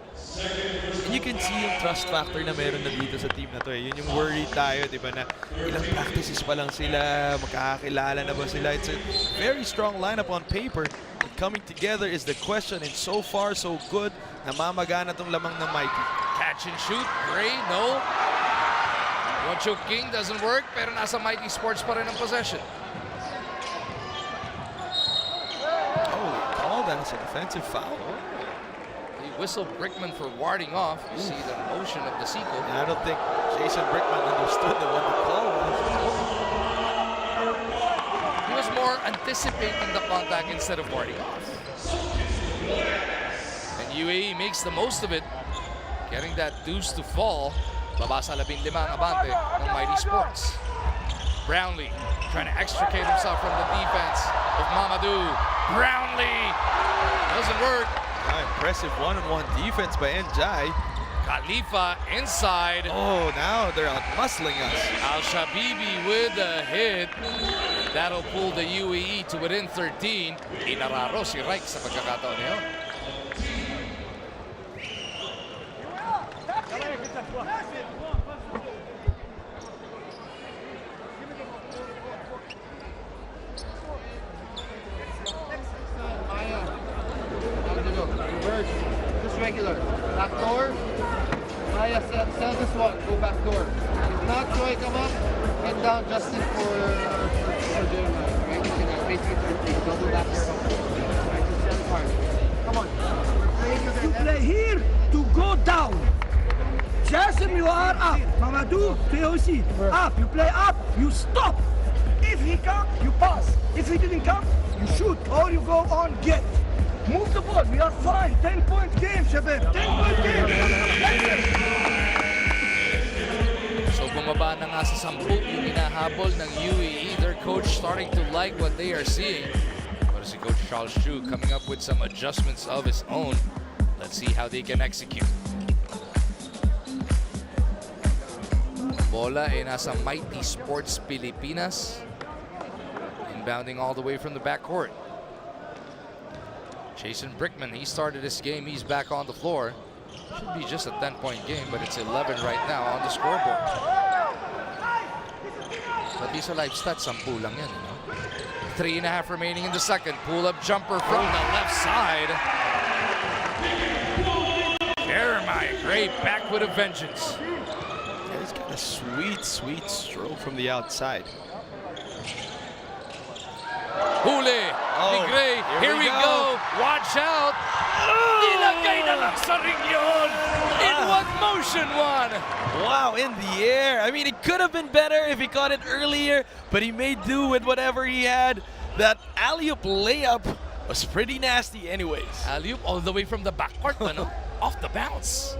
And you can see yung trust factor na meron na dito sa team na to. Yun yung worry tayo, di ba, na ilang practices pa lang sila, magkakakilala na ba sila. It's a very strong lineup on paper. But coming together is the question, and so far so good. Namamagana tong lamang ng Mighty. Catch and shoot. Gray, no. Wonchung King doesn't work pero nasa Mighty Sports pa rin ang possession. Oh, called that as an offensive foul. He whistled Brickman for warding off. You see the motion of the Seagull. And I don't think Jason Brickman understood what the call was. He was more anticipating the contact instead of warding off. And U.A.E makes the most of it, getting that deuce to fall. Baba sa 15 ang abante ng Mighty Sports. Brownlee trying to extricate himself from the defense of Mamadou. Brownlee doesn't work. Impressive one-on-one defense by Njai. Khalifa inside. Oh, now they're out-muscling us. Al-Shabibi with a hit. That'll pull the U.A.E to within 13. Inararo si Reich sa pagkakataon niyo. Just regular. Back door. Maya, sell this one. Go back door. If not, Troy, come up. Get down Justin for Jeremiah. Right? You can basically don't do that here. Right? Just sell it hard. Come on. You play here to go down. Jason, you are up. Mamadou, POC, up. You play up, you stop. If he come, you pass. If he didn't come, you shoot or you go on get. Move the ball. We are fine. 10-point game, Shabab. 10-point game. So bumaba na nga sa 10 yung hinahabol ng U.A.E. Their coach starting to like what they are seeing. But si Coach Charles Chu coming up with some adjustments of his own. Let's see how they can execute. Bola ay nasa Mighty Sports Pilipinas. Inbounding all the way from the backcourt. Jason Brickman, he started this game. He's back on the floor. Should be just a 10-point game, but it's 11 right now on the scoreboard. But these are live stats. 10 lang yan, you know? 3.5 remaining in the second. Pull-up jumper from the left side. Jeremiah Gray back with a vengeance. Yeah, he's got a sweet, sweet stroke from the outside. Huli ni Gray. Here we go. Watch out. Nilagay na lang sa ring yun. In one motion, one. Wow, in the air. I mean, it could have been better if he caught it earlier, but he made do with whatever he had. That alley-oop layup was pretty nasty anyways. Alley-oop all the way from the backcourt, no? Off the bounce.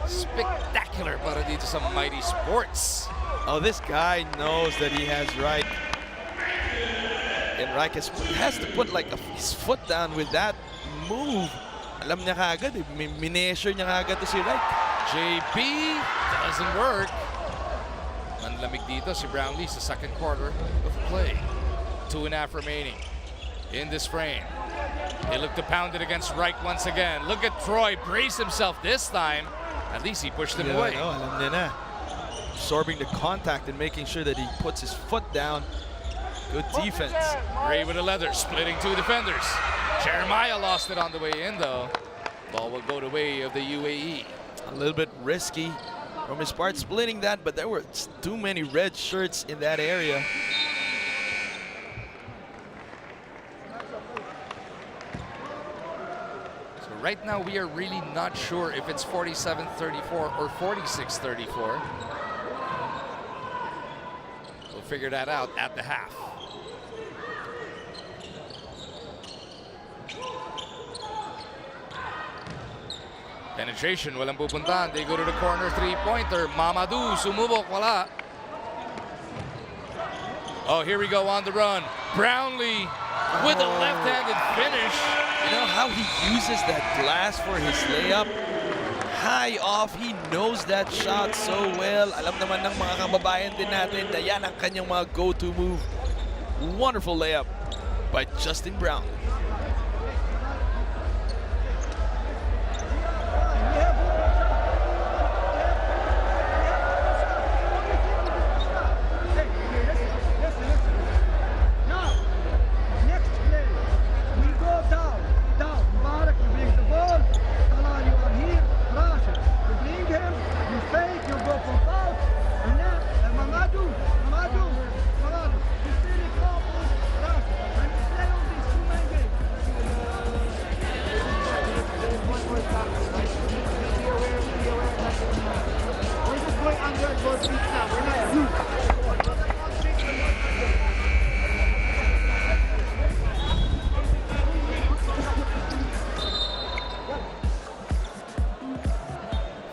Spectacular para dito sa Mighty Sports. Oh, this guy knows that he has Reich. And Reich has to put like his foot down with that move. Alam niya kagad, mineasure niya kagad to si Reich. JB doesn't work. Manlamig dito si Brownlee sa second quarter of play. 2.5 remaining in this frame. They look to pound it against Reich once again. Look at Troy brace himself this time. At least he pushed him away. No, alam niya na. absorbing the contact and making sure that he puts his foot down. Good defense. Gray with a leather, splitting two defenders. Jeremiah lost it on the way in, though. Ball will go the way of the U.A.E. A little bit risky from his part splitting that, but there were too many red shirts in that area. So right now we are really not sure if it's 47-34 or 46-34. We'll figure that out at the half. Penetration, walang pupuntahan. They go to the corner, three-pointer. Mamadou, sumubok, wala. Oh, here we go on the run. Brownlee with a left-handed finish. You know how he uses that glass for his layup? High off, he knows that shot so well. Alam naman ng mga kababayan din natin na yan ang kanyang mga go-to move. Wonderful layup by Justin Brown.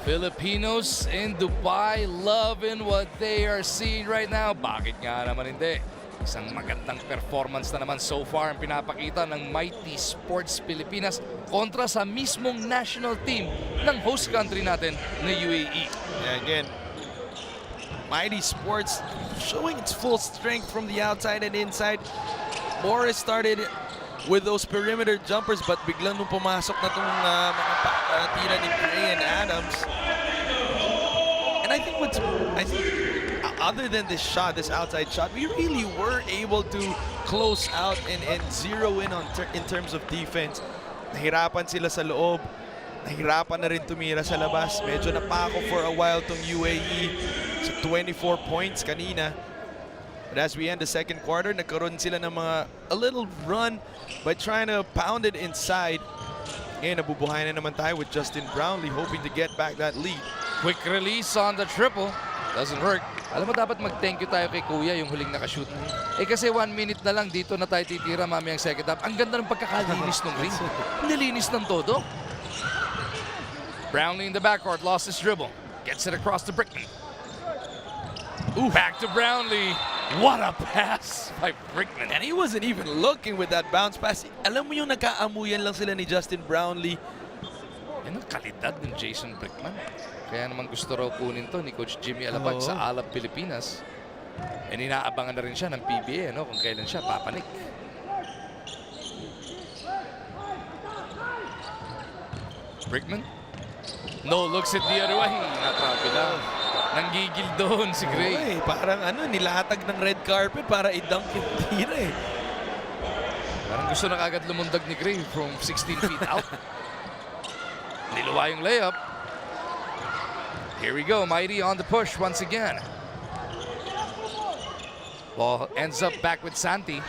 Filipinos in Dubai loving what they are seeing right now. Bakit nga naman hindi? Isang magandang performance na naman so far ang pinapakita ng Mighty Sports Pilipinas kontra sa mismong national team ng host country natin na U.A.E. Yeah, again, Mighty Sports showing its full strength from the outside and inside. Morris started with those perimeter jumpers, but biglang nung pumasok na itong mga tira ni Gray and Adams. And I think other than this shot, this outside shot, we really were able to close out and zero in in terms of defense. Nahirapan sila sa loob. Nahirapan na rin tumira sa labas. Medyo napako for a while tong U.A.E. sa 24 points kanina. But as we end the second quarter, nagkaroon sila ng a little run by trying to pound it inside. And nabubuhay na naman tayo with Justin Brownlee hoping to get back that lead. Quick release on the triple. Doesn't work. Alam mo, dapat mag-thank you tayo kay Kuya yung huling nakashoot. Eh kasi 1 minute na lang dito na tayo titira mamayang second half. Ang ganda ng pagkakalinis ng ring. Nilinis ng todo. Brownlee in the backcourt, lost his dribble. Gets it across to Brickman. Ooh, back to Brownlee. What a pass by Brickman. And he wasn't even looking with that bounce pass. Alam mo yung nagkaamuyan lang sila ni Justin Brownlee. Yan ang kalidad ng Jason Brickman. Kaya naman gusto raw kunin to ni Coach Jimmy Alabag sa Alab, Pilipinas. And inaabangan na rin siya ng PBA kung kailan siya papanik. Brickman. No, looks at the other way. Natrapi lang. Nanggigil doon si Gray. Okay, parang nilatag ng red carpet para i-dunk yung tira eh. Parang gusto na kagad lumundag ni Gray from 16 feet out. Niluwa yung layup. Here we go, Mighty on the push once again. Ball ends up back with Santi.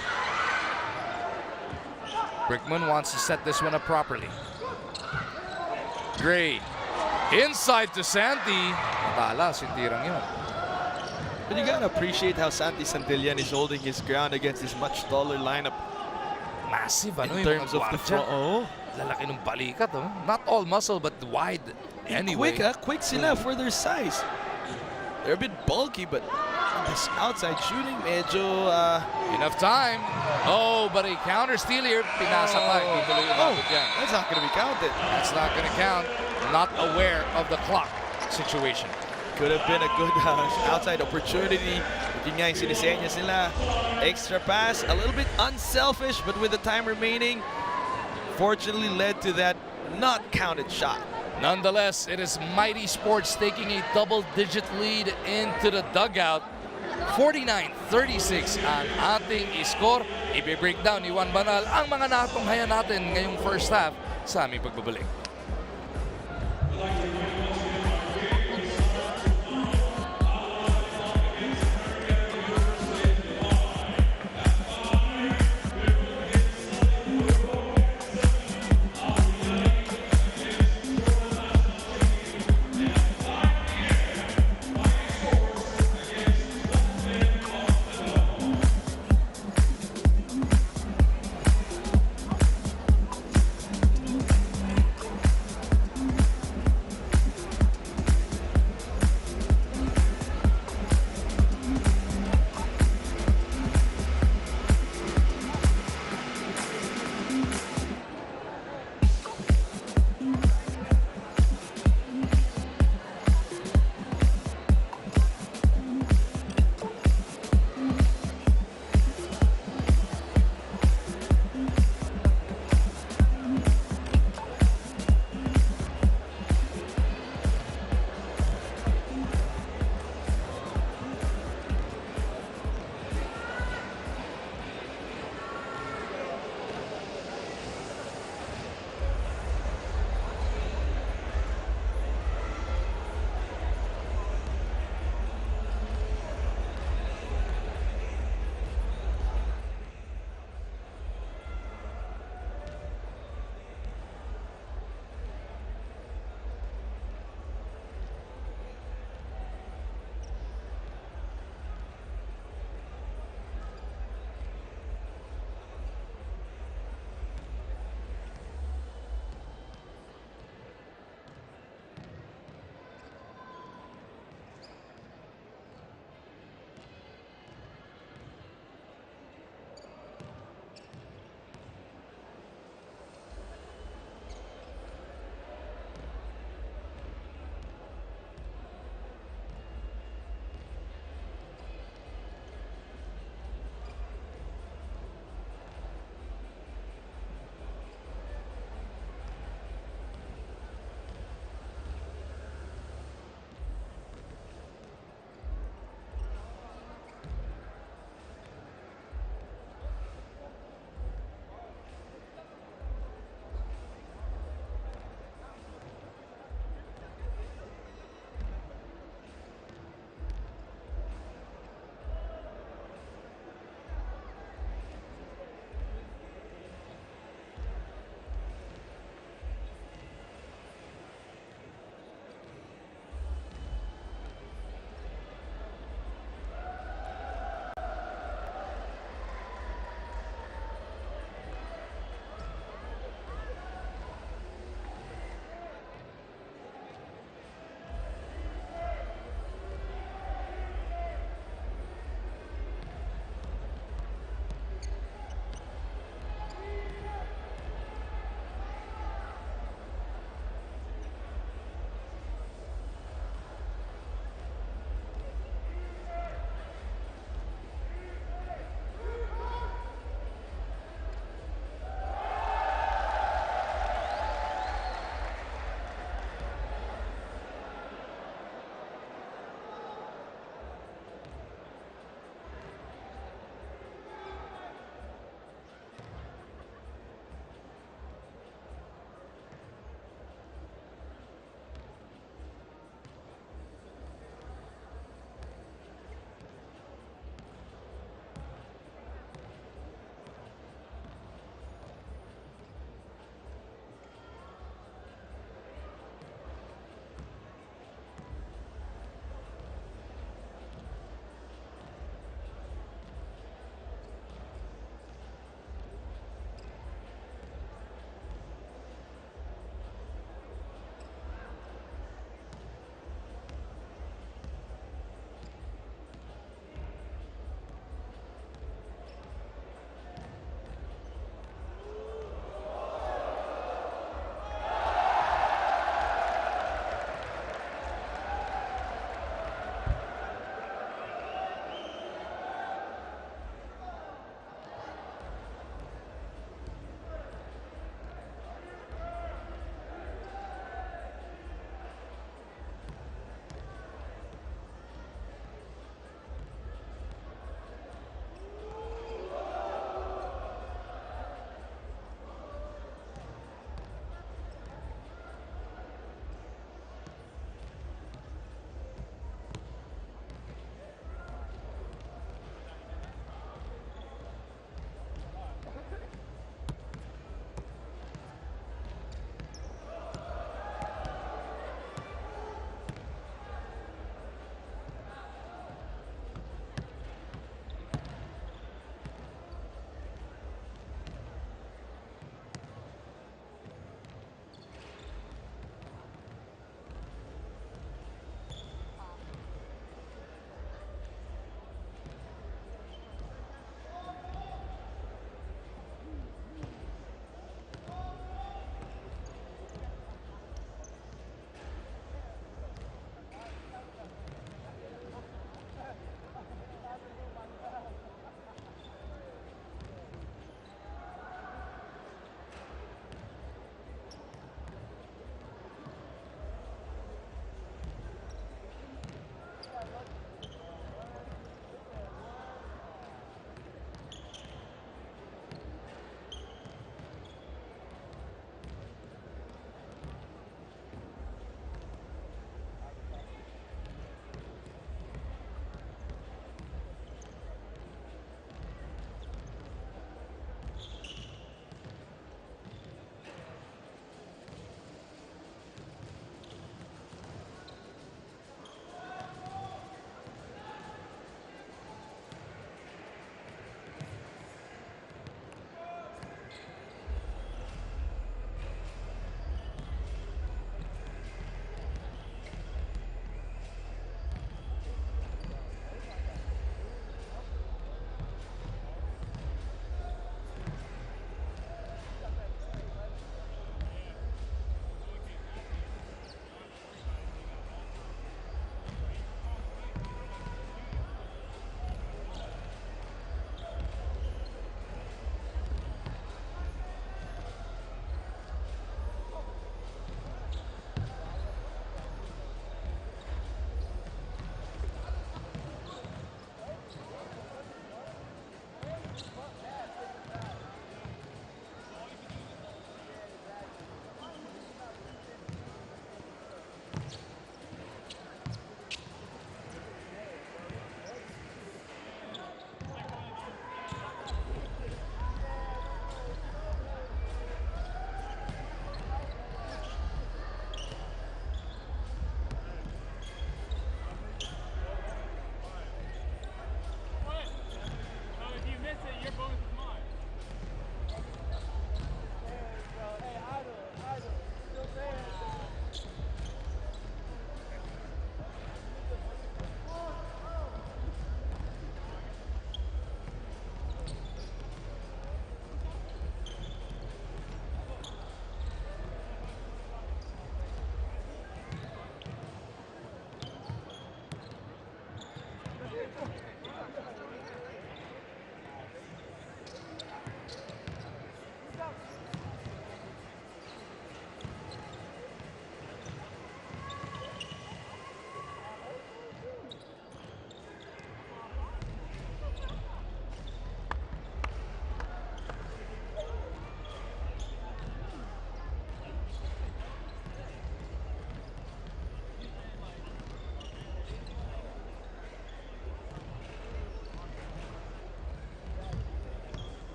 Brickman wants to set this one up properly. Gray. Inside to Santi. Matalas yung tirang yun. But you gotta appreciate how Santi Santillan is holding his ground against this much taller lineup. Massive, In terms of the front. Lalaki ng balikat, Not all muscle, but wide. Anyway. Quick sila for their size. They're a bit bulky, but this outside shooting, medyo... Enough time. Oh, but a counter steal here. Pinasa pa. That's not gonna be counted. That's not gonna count. Not aware of the clock situation. Could have been a good outside opportunity. Yun nga yung sinisenyas nila. Extra pass, a little bit unselfish, but with the time remaining, fortunately led to that not counted shot. Nonetheless, it is Mighty Sports taking a double-digit lead into the dugout. 49-36 ang ating score. I-breakdown ni Juan Banal ang mga natunghayan natin ngayong first half sa aming pagbabalik.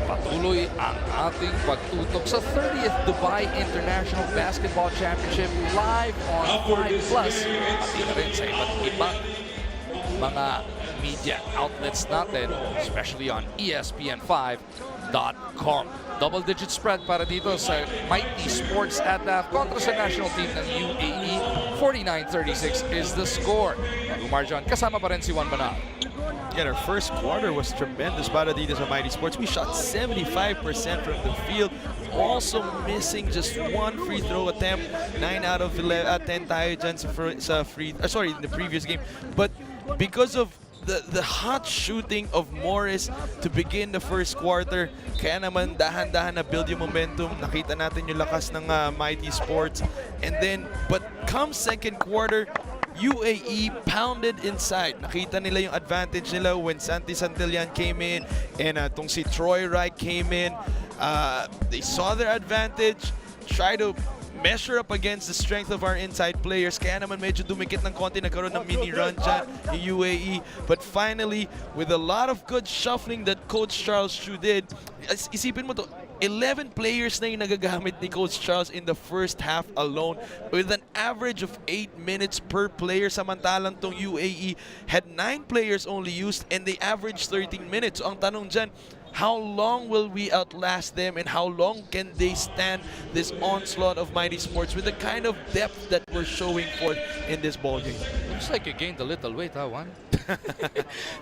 Patuloy ang ating pagtutok sa 30th Dubai International Basketball Championship live on 5 Plus. Pati na rin sa iba't ibang mga media outlets natin, especially on ESPN5.com. Double-digit spread para dito sa Mighty Sports at kontra sa national team ng UAE. 49-36 is the score. Umar John, kasama pa rin si Juan Banal. Again, our first quarter was tremendous para dito sa Mighty Sports. We shot 75% from the field. Also missing just one free throw attempt. 9 out of 10 tayo dyan sa in the previous game. But because of the hot shooting of Morris to begin the first quarter, kaya naman dahan-dahan na build yung momentum. Nakita natin yung lakas ng Mighty Sports. And then, but come second quarter, UAE pounded inside. Nakita nila yung advantage nila when Santi Santillan came in and tong si Troy Wright came in. They saw their advantage, try to measure up against the strength of our inside players. Kaya naman medyo dumikit ng konti, nagkaroon ng mini run dyan yung UAE. But finally, with a lot of good shuffling that Coach Charles Chu did, isipin mo to, 11 players na yung nagagamit ni Coach Charles in the first half alone with an average of 8 minutes per player. Samantalang tong UAE had 9 players only used and they averaged 13 minutes. So ang tanong dyan, how long will we outlast them and how long can they stand this onslaught of Mighty Sports with the kind of depth that we're showing forth in this ball game? Looks like you gained a little weight, ha, Juan?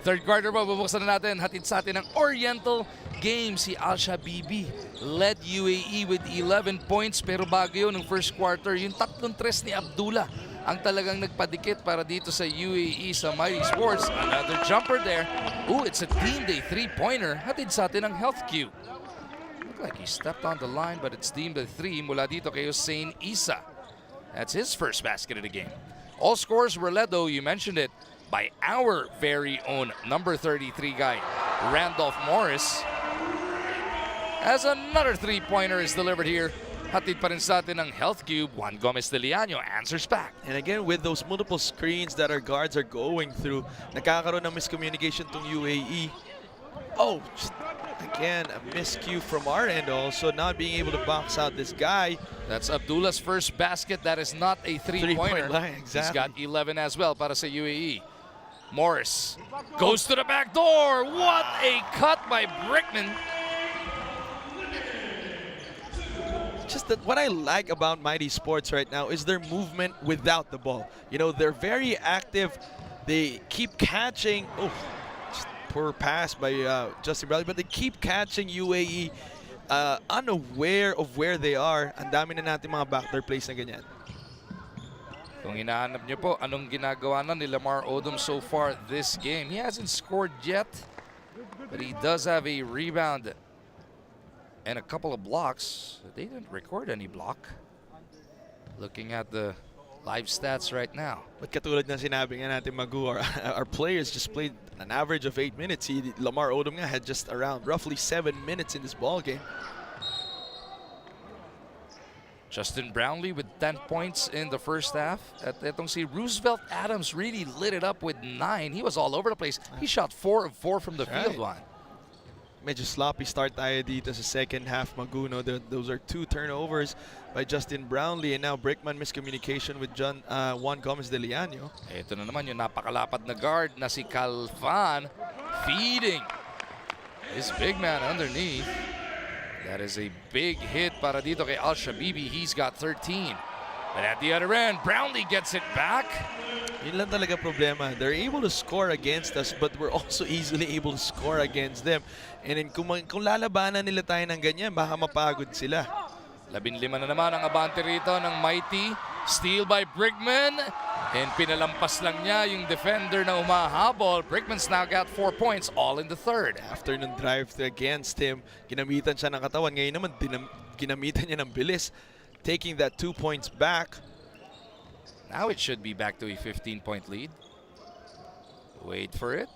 Third quarter po, bubuksan na natin. Hatid sa atin ng Oriental game. Si Al-Shabibi led UAE with 11 points. Pero bago yun, ng first quarter, yung 3-3 ni Abdullah ang talagang nagpadikit para dito sa UAE sa Mighty Sports. Another jumper there. Ooh, it's a team day 3-pointer. Hatid sa atin ng Health Q. Looked like he stepped on the line, but it's team day 3 mula dito kay Hussein Isa. That's his first basket of the game. All scores were led, though, you mentioned it, by our very own number 33 guy, Randolph Morris. As another three-pointer is delivered here, hatid pa rin sa atin ng Health Cube. Juan Gomez de Leaño answers back. And again, with those multiple screens that our guards are going through, nakakaroon ng miscommunication tong UAE. Oh, again, a miscue from our end also, not being able to box out this guy. That's Abdullah's first basket. That is not a three-pointer. Line, exactly. He's got 11 as well para sa UAE. Morris goes to the back door. What a cut by Brickman. Just that what I like about Mighty Sports right now is their movement without the ball. You know, they're very active. They keep catching. Oh, just poor pass by Justin Bradley, but they keep catching UAE unaware of where they are. Ang dami na natin mga backdoor plays na ganyan. Kung hinahanap niyo po, anong ginagawa na ni Lamar Odom so far this game? He hasn't scored yet, but he does have a rebound and a couple of blocks. They didn't record any block. Looking at the live stats right now. But katulad na sinabi nga natin, Magu, our players just played an average of 8 minutes. Lamar Odom nga had just around roughly 7 minutes in this ball game. Justin Brownlee with 10 points in the first half. At etong si Roosevelt Adams really lit it up with 9. He was all over the place. He shot 4 of 4 from the field line. Medyo sloppy start tayo dito sa second half, Maguno. Those are 2 turnovers by Justin Brownlee, and now Brickman miscommunication with Juan Gomez de Leaño. Ito na naman yung napakalapad na guard na si Calfan feeding his big man underneath. That is a big hit para dito kay Al-Shabibi. He's got 13. But at the other end, Brownlee gets it back. Yun lang talaga problema. They're able to score against us, but we're also easily able to score against them. And then kung lalabanan nila tayo ng ganyan, baka mapagod sila. 15 na naman ang abante rito ng Mighty. Steal by Brickman. And pinalampas lang niya yung defender na umahabol. Brickman's now got 4 points, all in the third. After nung drive against him, ginamitan siya ng katawan. Ngayon naman, ginamitan niya ng bilis, taking that 2 points back. Now it should be back to a 15-point lead. Wait for it.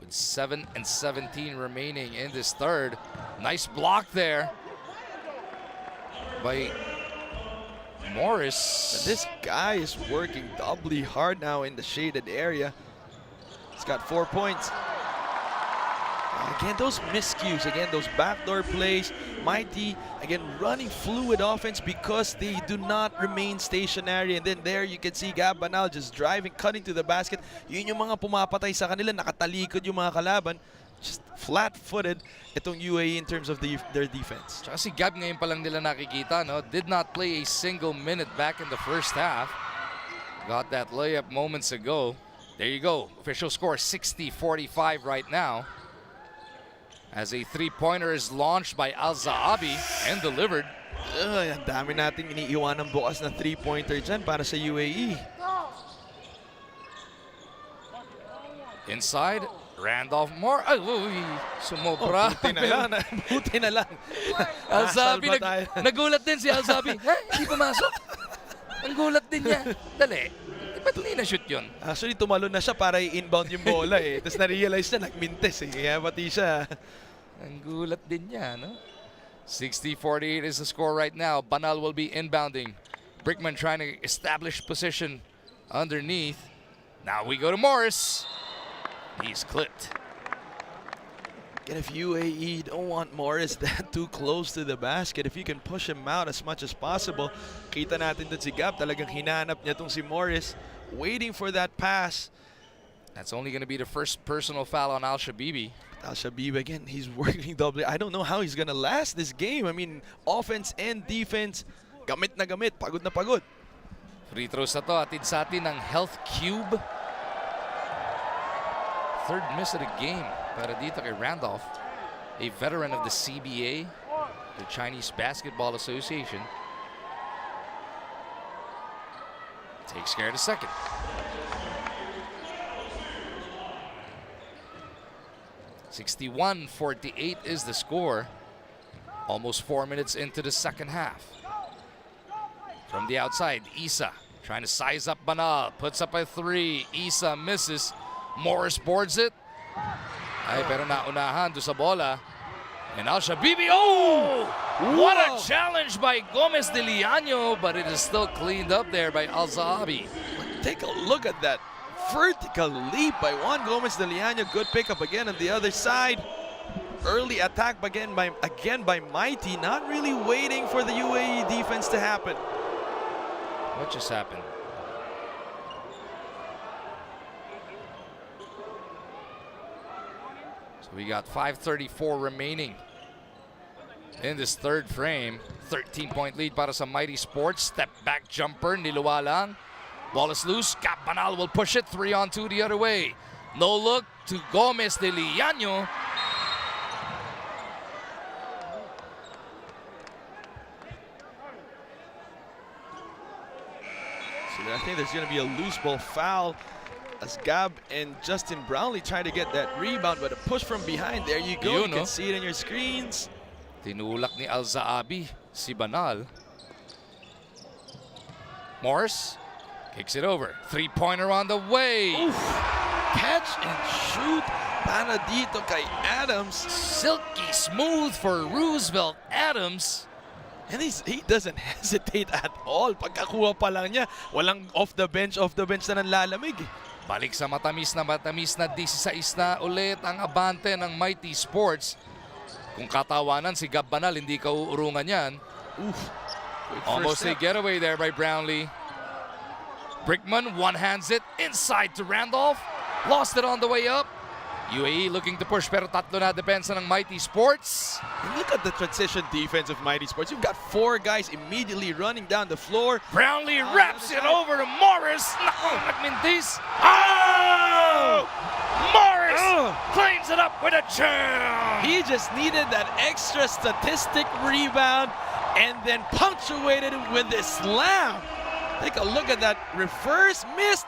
With 7 and 17 remaining in this third. Nice block there by Morris. This guy is working doubly hard now in the shaded area. He's got 4 points. Again, those miscues, again, those backdoor plays. Mighty, again, running fluid offense because they do not remain stationary. And then there you can see Gab Banal just driving, cutting to the basket. Yun yung mga pumapatay sa kanila, nakatalikod yung mga kalaban. Just flat-footed itong UAE in terms of their defense. Tsaka si Gab ngayon pa lang nila nakikita, no? Did not play a single minute back in the first half. Got that layup moments ago. There you go. Official score 60-45 right now. As a three-pointer is launched by Al-Zaabi and delivered. Ang dami nating iniiwan ng bukas na three-pointer dyan para sa UAE. Inside, Randolph Moore. Uy, sumobra. Buti na lang. Buti na lang. Al-Zaabi, nagulat din si Al-Zaabi. Hindi pumasok. Ang gulat din niya. Dali. Ba't hindi na-shoot yun? Actually, tumalon na siya para i-inbound yung bola eh. Tapos na-realize niya, nagmintes eh. Kaya pati siya. Ang gulat din niya, no? 60-48 is the score right now. Banal will be inbounding. Brickman trying to establish position underneath. Now we go to Morris. He's clipped. And if UAE don't want Morris that too close to the basket, if you can push him out as much as possible, kita natin dun si Gab, talagang hinanap niya tong si Morris, waiting for that pass. That's only going to be the first personal foul on Al-Shabibi. Al-Shabibi, again, he's working doubly. I don't know how he's going to last this game. I mean, offense and defense, gamit na gamit, pagod na pagod. Free throws na to, atid sa atin ng Health Cube. Third miss of the game para dito kay Randolph, a veteran of the CBA, the Chinese Basketball Association. Takes care of the second. (61-48) is the score. Almost 4 minutes into the second half. From the outside, Isa Trying to size up Banal. Puts up a 3. Isa misses. Morris boards it. Ay, pero naunahan do sa bola. And Al-Shabibi, oh! What a challenge by Gomez de Liano, but it is still cleaned up there by Al-Zahabi. Take a look at that vertical leap by Juan Gomez de Liano. Good pickup again on the other side. Early attack again by Mighty, not really waiting for the U.A.E defense to happen. What just happened? So we got 5:34 remaining in this third frame. 13-point lead para sa Mighty Sports. Step back jumper, niluwa lang. Ball is loose. Cap Banal will push it. 3-on-2 the other way. No look to Gomez de Liano. I think there's going to be a loose ball foul as Gab and Justin Brownlee try to get that rebound, but a push from behind. There you go. You can see it in your screens. Tinulak ni Al-Zaabi si Banal. Morris kicks it over. 3-pointer on the way. Oof. Catch and shoot para dito kay Adams. Silky smooth for Roosevelt Adams. And he doesn't hesitate at all. Pagkakuha pa lang niya, walang off the bench na nanlalamig. Balik sa matamis na 16 na ulit ang abante ng Mighty Sports. Kung katawanan si Gab Banal, hindi ka uurungan yan. Oof. Almost a getaway there by Brownlee. Brickman one-hands it inside to Randolph. Lost it on the way up. U.A.E looking to push pero tatlo na depensa ng Mighty Sports. And look at the transition defense of Mighty Sports. You've got 4 guys immediately running down the floor. Brownlee wraps it over to Morris. Naku, nagmintis. Oh! Morris claims it up with a jam. He just needed that extra statistic rebound and then punctuated it with this slam. Take a look at that reverse miss.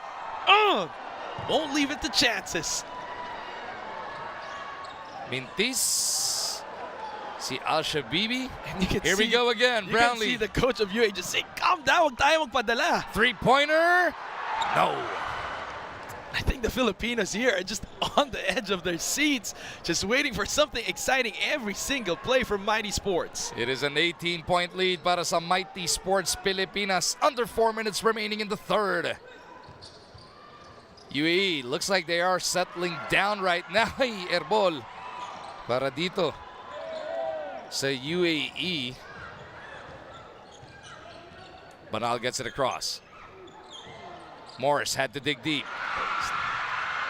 Won't leave it to chances. Mintis, si Al-Shabibi. Here we go again, Brownlee. You can see the coach of U.A.E just say, calm down, wag tayo magpadala. 3-pointer, no. I think the Filipinos here are just on the edge of their seats, just waiting for something exciting every single play from Mighty Sports. It is an 18-point lead para sa Mighty Sports Pilipinas. Under 4 minutes remaining in the third. U.A.E looks like they are settling down right now. Airball para dito sa U.A.E. Banal gets it across. Morris had to dig deep.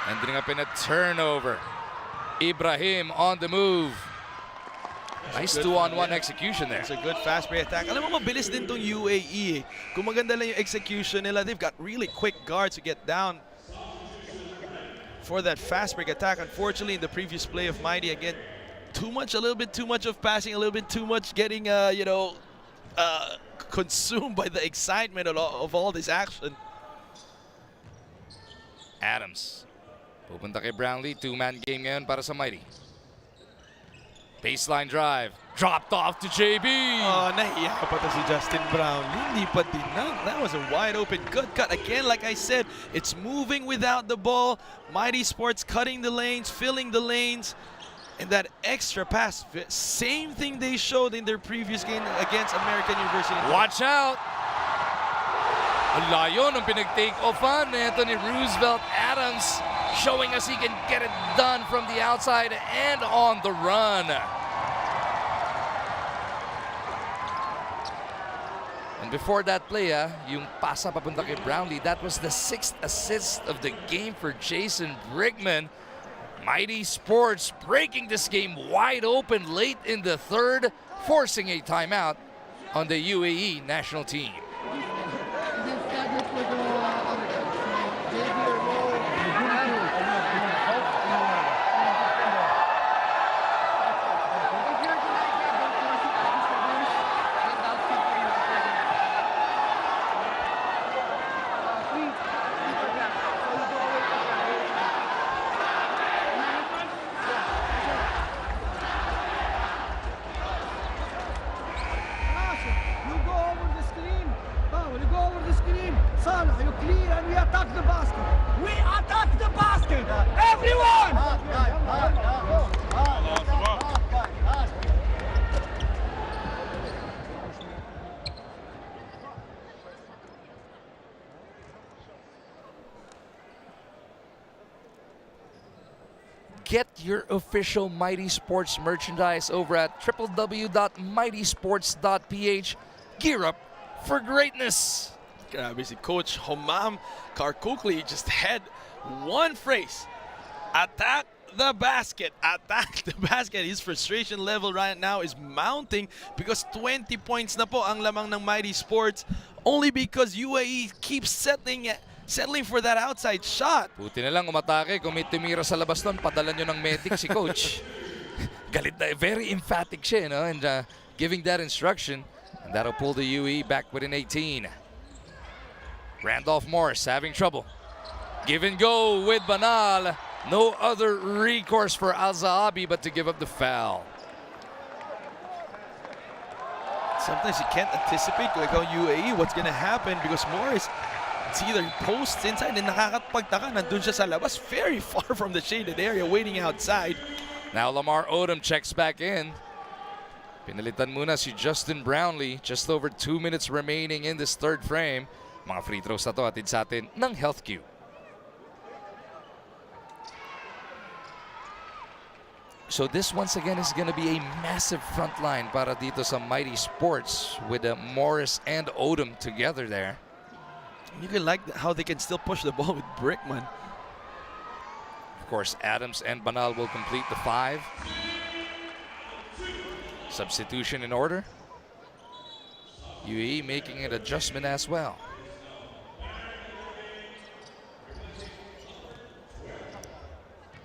Ending up in a turnover. Ibrahim on the move. Nice 2-on-1 execution there. It's a good fast break attack. Alam mo, mabilis din tong U.A.E. Kung maganda lang yung execution nila, they've got really quick guards to get down for that fast break attack. Unfortunately, in the previous play of Mighty, again, a little bit too much of passing, a little bit too much getting, consumed by the excitement of all this action. Adams. Pupunta kay Brownlee. 2-man game ngayon para sa Mighty. Baseline drive. Dropped off to JB. Oh, nahiya pa to si Justin Brown. Hindi pa dinang. That was a wide open good cut. Again, like I said, it's moving without the ball. Mighty Sports cutting the lanes, filling the lanes. And that extra pass, same thing they showed in their previous game against American University. Watch out. Ang layo ng pinag-take offan nito ni Roosevelt Adams, showing us he can get it done from the outside and on the run. And before that play, yung pasa papunta kay Brownlee, that was the 6th assist of the game for Jason Brickman. Mighty Sports breaking this game wide open late in the third, forcing a timeout on the U.A.E national team. You go over the screen. Salah, you clear and we attack the basket. We attack the basket. Everyone! Get your official Mighty Sports merchandise over at www.mightysports.ph. Gear up for greatness. Grabe si Coach Homam Karkukli just had one phrase. Attack the basket. Attack the basket. His frustration level right now is mounting because 20 points na po ang lamang ng Mighty Sports only because U.A.E keeps settling for that outside shot. Buti na lang umatake. Kung may tumira sa labas nun, padala nyo ng medic si Coach. Galit na. Very emphatic siya, no? And giving that instruction. And that'll pull the U.A.E back within 18. Randolph Morris having trouble. Give and go with Banal. No other recourse for Al-Zahabi but to give up the foul. Sometimes you can't anticipate like how U.A.E what's gonna happen because Morris, it's either posts inside and nakakapagtaka, nandun siya sa labas, very far from the shaded area, waiting outside. Now Lamar Odom checks back in. Pinalitan muna si Justin Brownlee. Just over 2 minutes remaining in this third frame. Mga free throws na to atid sa atin ng Health Q. So this once again is going to be a massive front line para dito sa Mighty Sports with Morris and Odom together there. You can like how they can still push the ball with Brickman. Of course, Adams and Banal will complete the 5. Substitution in order. U.A.E making an adjustment as well.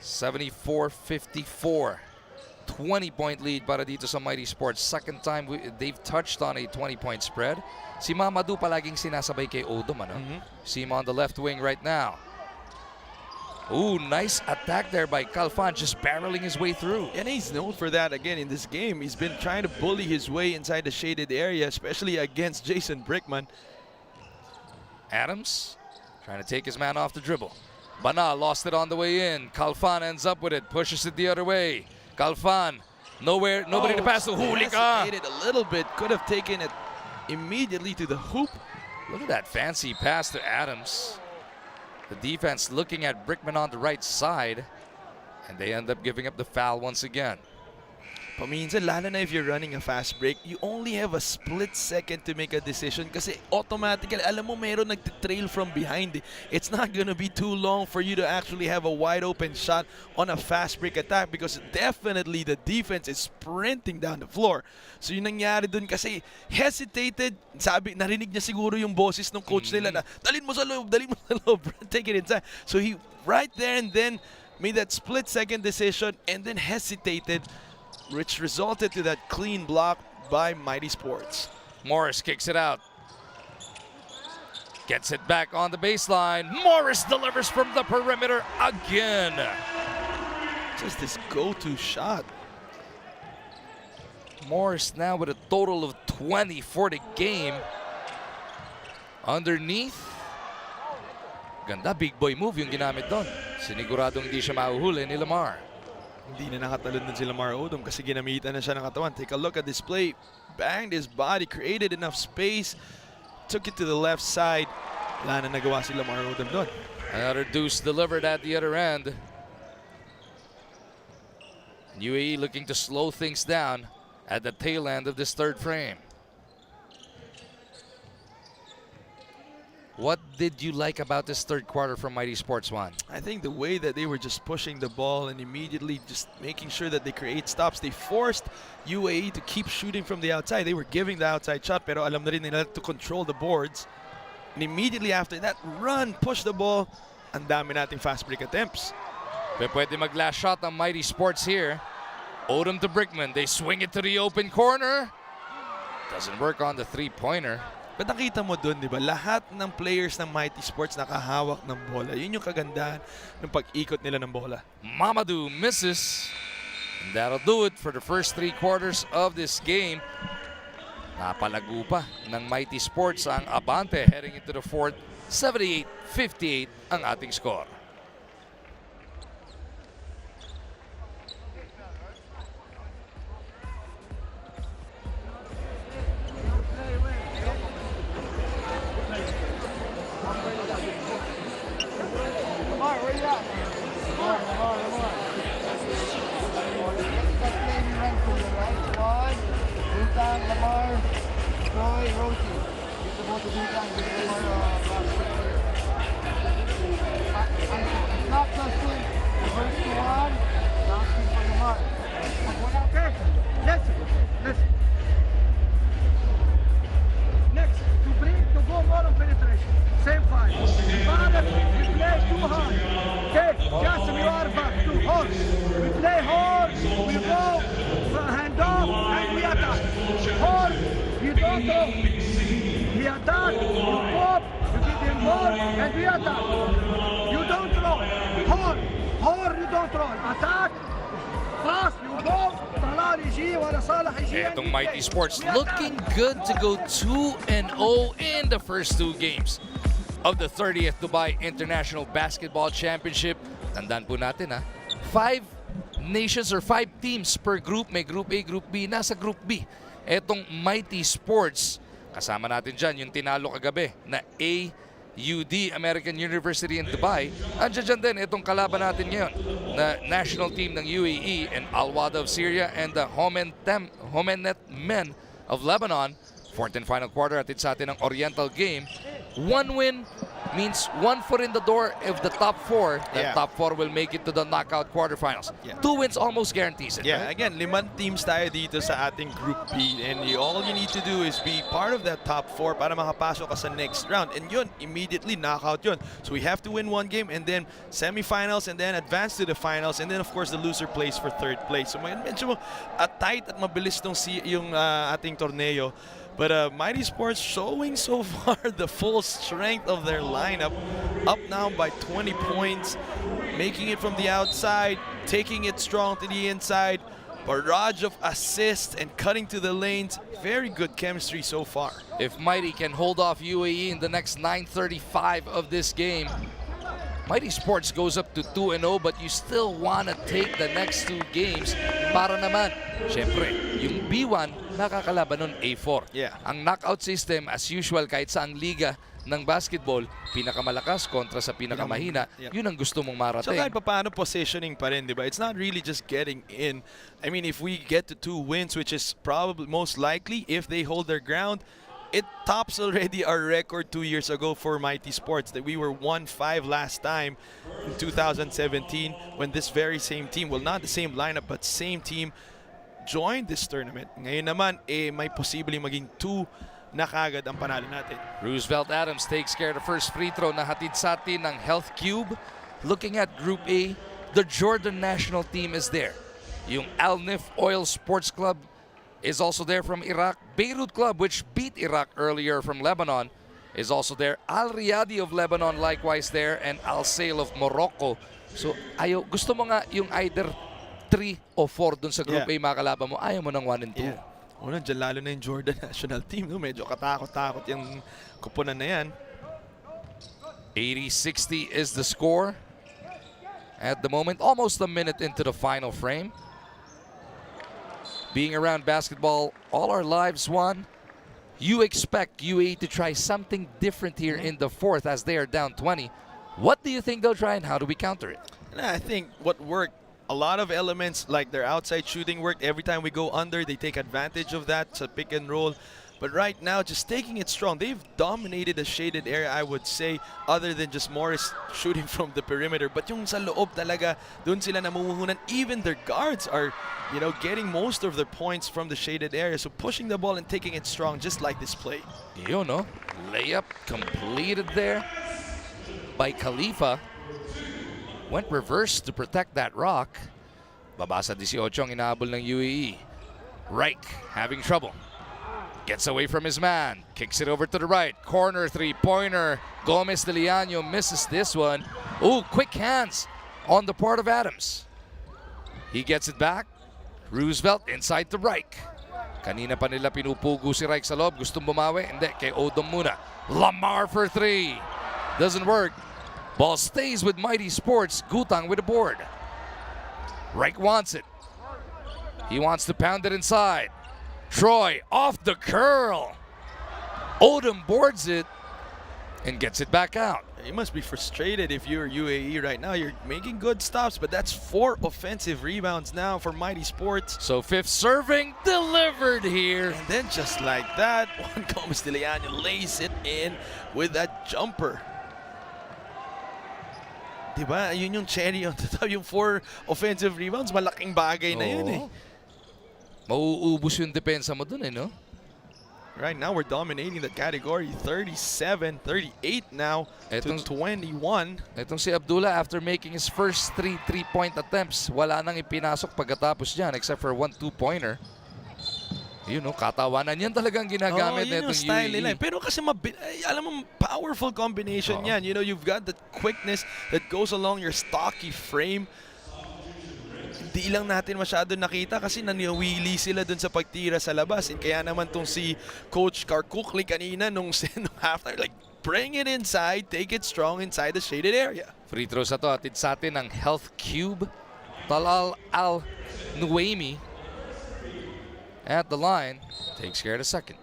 (74-54). 20-point lead para dito sa Mighty Sports. Second time they've touched on a 20-point spread. Si Mamadou palaging sinasabay kay Odom, ano? See him on the left wing right now. Ooh, nice attack there by Calfan, just barreling his way through. And he's known for that again in this game. He's been trying to bully his way inside the shaded area, especially against Jason Brickman. Adams trying to take his man off the dribble. Banal lost it on the way in. Calfan ends up with it, pushes it the other way. Calfan, nobody to pass to. Huli ka! Hesitated a little bit, could have taken it immediately to the hoop. Look at that fancy pass to Adams. The defense looking at Brickman on the right side, and they end up giving up the foul once again. Paminsan, lalo na if you're running a fast break, you only have a split second to make a decision kasi automatically, alam mo meron nagtitrail from behind. It's not gonna be too long for you to actually have a wide open shot on a fast break attack because definitely the defense is sprinting down the floor. So yung nangyari dun kasi hesitated, narinig niya siguro yung boses ng coach nila na dalhin mo sa loob, take it inside. So he right there and then made that split second decision and then hesitated, which resulted to that clean block by Mighty Sports. Morris kicks it out. Gets it back on the baseline. Morris delivers from the perimeter again. Just this go-to shot. Morris now with a total of 20 for the game. Underneath. Ganda, big boy move yung ginamit doon. Siniguradong hindi siya mahuhuli ni Lamar. Hindi na nakatalon dun si Lamar Odom kasi ginamitan na siya ng katawan. Take a look at this play. Banged his body, created enough space, took it to the left side. Wala na nagawa si Lamar Odom doon. Another deuce delivered at the other end. U.A.E looking to slow things down at the tail end of this third frame. What did you like about this third quarter from Mighty Sports One? I think the way that they were just pushing the ball and immediately just making sure that they create stops. They forced U.A.E to keep shooting from the outside. They were giving the outside shot pero alam na rin nila to control the boards. And immediately after that run, push the ball, ang dami nating fast break attempts. Pwede mag-last shot ang Mighty Sports here. Odom to Brickman. They swing it to the open corner. Doesn't work on the three-pointer. But nakita mo dun, di ba? Lahat ng players ng Mighty Sports nakahawak ng bola. Yun yung kagandahan ng pag-ikot nila ng bola. Mamadou misses. And that'll do it for the first 3 quarters of this game. Napalago pa ng Mighty Sports ang abante heading into the fourth 78-58 ang ating score. Lamar, where you at? Lamar. Let's play me run for you, right? Squad, Butan, Lamar, Troy, Rosie. Give the ball to Butan, give Lamar it's not Justin. Reverse to one. Bouncing for Lamar. Okay, listen. Next, to go more on penetration. Same five. Father, we play too hard. Okay, Jason, you are back to horse. We play horse, we go for hand off, and we attack. Horse, you don't go. He attack, you pop, you give him ball, and we attack. You don't throw. Horse, you don't throw. Attack, fast, you go. Talal يجي ولا صالح يجي. Etong Mighty Sports looking good to go 2-0 in the first two games of the 30th Dubai International Basketball Championship. Tandaan po natin 5 nations or 5 teams per group. May Group A, Group B. Nasa Group B. Etong Mighty Sports, kasama natin dyan yung tinalo kagabi na AUD, American University in Dubai. Andiyan din itong kalaban natin ngayon na national team ng U.A.E and Al-Wada of Syria and the Homenet Men of Lebanon. Fourth and final quarter at sa atin ang Oriental game. One win means 1 foot in the door of the top 4. The top 4 will make it to the knockout quarterfinals. 2 wins almost guarantees it. Yeah, right? again, 5 teams tayo dito sa ating Group B, and all you need to do is be part of that top 4 para makapasok ka sa next round. And yun, immediately knockout yun. So we have to win 1 game and then semifinals and then advance to the finals, and then of course the loser plays for 3rd place. So medyo tight at mabilis yung ating torneo. But Mighty Sports showing so far the full strength of their lineup. Up now by 20 points, making it from the outside, taking it strong to the inside. Barrage of assists and cutting to the lanes. Very good chemistry so far. If Mighty can hold off U.A.E in the next 9:35 of this game, Mighty Sports goes up to 2-0, but you still want to take the next 2 games para naman, syempre, yung B1 nakakalaban nun A4. Yeah. Ang knockout system, as usual, kahit saang liga ng basketball, pinakamalakas kontra sa pinakamahina, yun ang gusto mong So marating. kahit paano positioning pa rin, di ba? It's not really just getting in. I mean, if we get to 2 wins, which is probably most likely if they hold their ground, it tops already our record 2 years ago for Mighty Sports that we were 1-5 last time in 2017 when this very same team, well, not the same lineup but same team, joined this tournament. Ngayon naman, may posibleng maging 2 na kagad ang panalo natin. Roosevelt Adams takes care of the first free throw na hatid sa atin ng Health Cube. Looking at Group A, the Jordan national team is there. Yung Al Nif Oil Sports Club is also there from Iraq. Beirut Club, which beat Iraq earlier from Lebanon, is also there. Al Riyadi of Lebanon likewise there, and Al Sail of Morocco. So gusto mo nga yung either 3 o 4 dun sa Group A makalaban mo. Ayaw mo ng 1 and 2. Yeah. Una, dyan lalo na yung Jordan national team. No? Medyo katakot-takot yung kupunan na yan. 80-60 is the score at the moment. Almost a minute into the final frame. Being around basketball all our lives, Juan, you expect U.A.E to try something different here in the 4th as they are down 20. What do you think they'll try and how do we counter it? I think what worked, a lot of elements like their outside shooting worked. Every time we go under, they take advantage of that to pick and roll. But right now, just taking it strong. They've dominated the shaded area, I would say, other than just Morris shooting from the perimeter. But yung sa loob talaga, dun sila namumuhunan. Even their guards are, getting most of their points from the shaded area. So pushing the ball and taking it strong, just like this play. Layup completed there by Khalifa. Went reverse to protect that rock. Babasa 18 ang inaabol ng U.A.E. Reich having trouble. Gets away from his man. Kicks it over to the right. Corner 3-pointer. Gomez de Liano misses this one. Ooh, quick hands on the part of Adams. He gets it back. Roosevelt inside to Reich. Kanina pa nila pinupugo si Reich sa loob. Gustong bumawi. Hindi, kay Odom muna. Lamar for 3. Doesn't work. Ball stays with Mighty Sports. Gutang with the board. Reich wants it. He wants to pound it inside. Troy off the curl. Odom boards it and gets it back out. You must be frustrated if you're U.A.E right now. You're making good stops, but that's 4 offensive rebounds now for Mighty Sports. So fifth serving delivered here. And then just like that, Juan Gomez de Leano lays it in with that jumper. Diba? Yun yung cherry on the top. Yung 4 offensive rebounds, malaking bagay na yun eh. Mauubos yung depensa mo dun eh, no? Right now, we're dominating the category. 37, 38 now to 21. Itong si Abdullah, after making his first 3 3-point attempts, wala nang ipinasok pagkatapos dyan except for 1 2-pointer. You know, katawanan yan talagang ginagamit yun yung nitong style U.A.E. nila. Pero kasi alam mo, powerful combination yan. You know, you've got that quickness that goes along your stocky frame. Hindi lang natin masyado nakita kasi naniwili sila dun sa pagtira sa labas. And kaya naman tong si Coach Karkukli kanina nung halftime, like, bring it inside, take it strong inside the shaded area. Free throws na to, atid sa atin ng Health Cube. Talal Al-Nuaimi at the line, takes care of the second.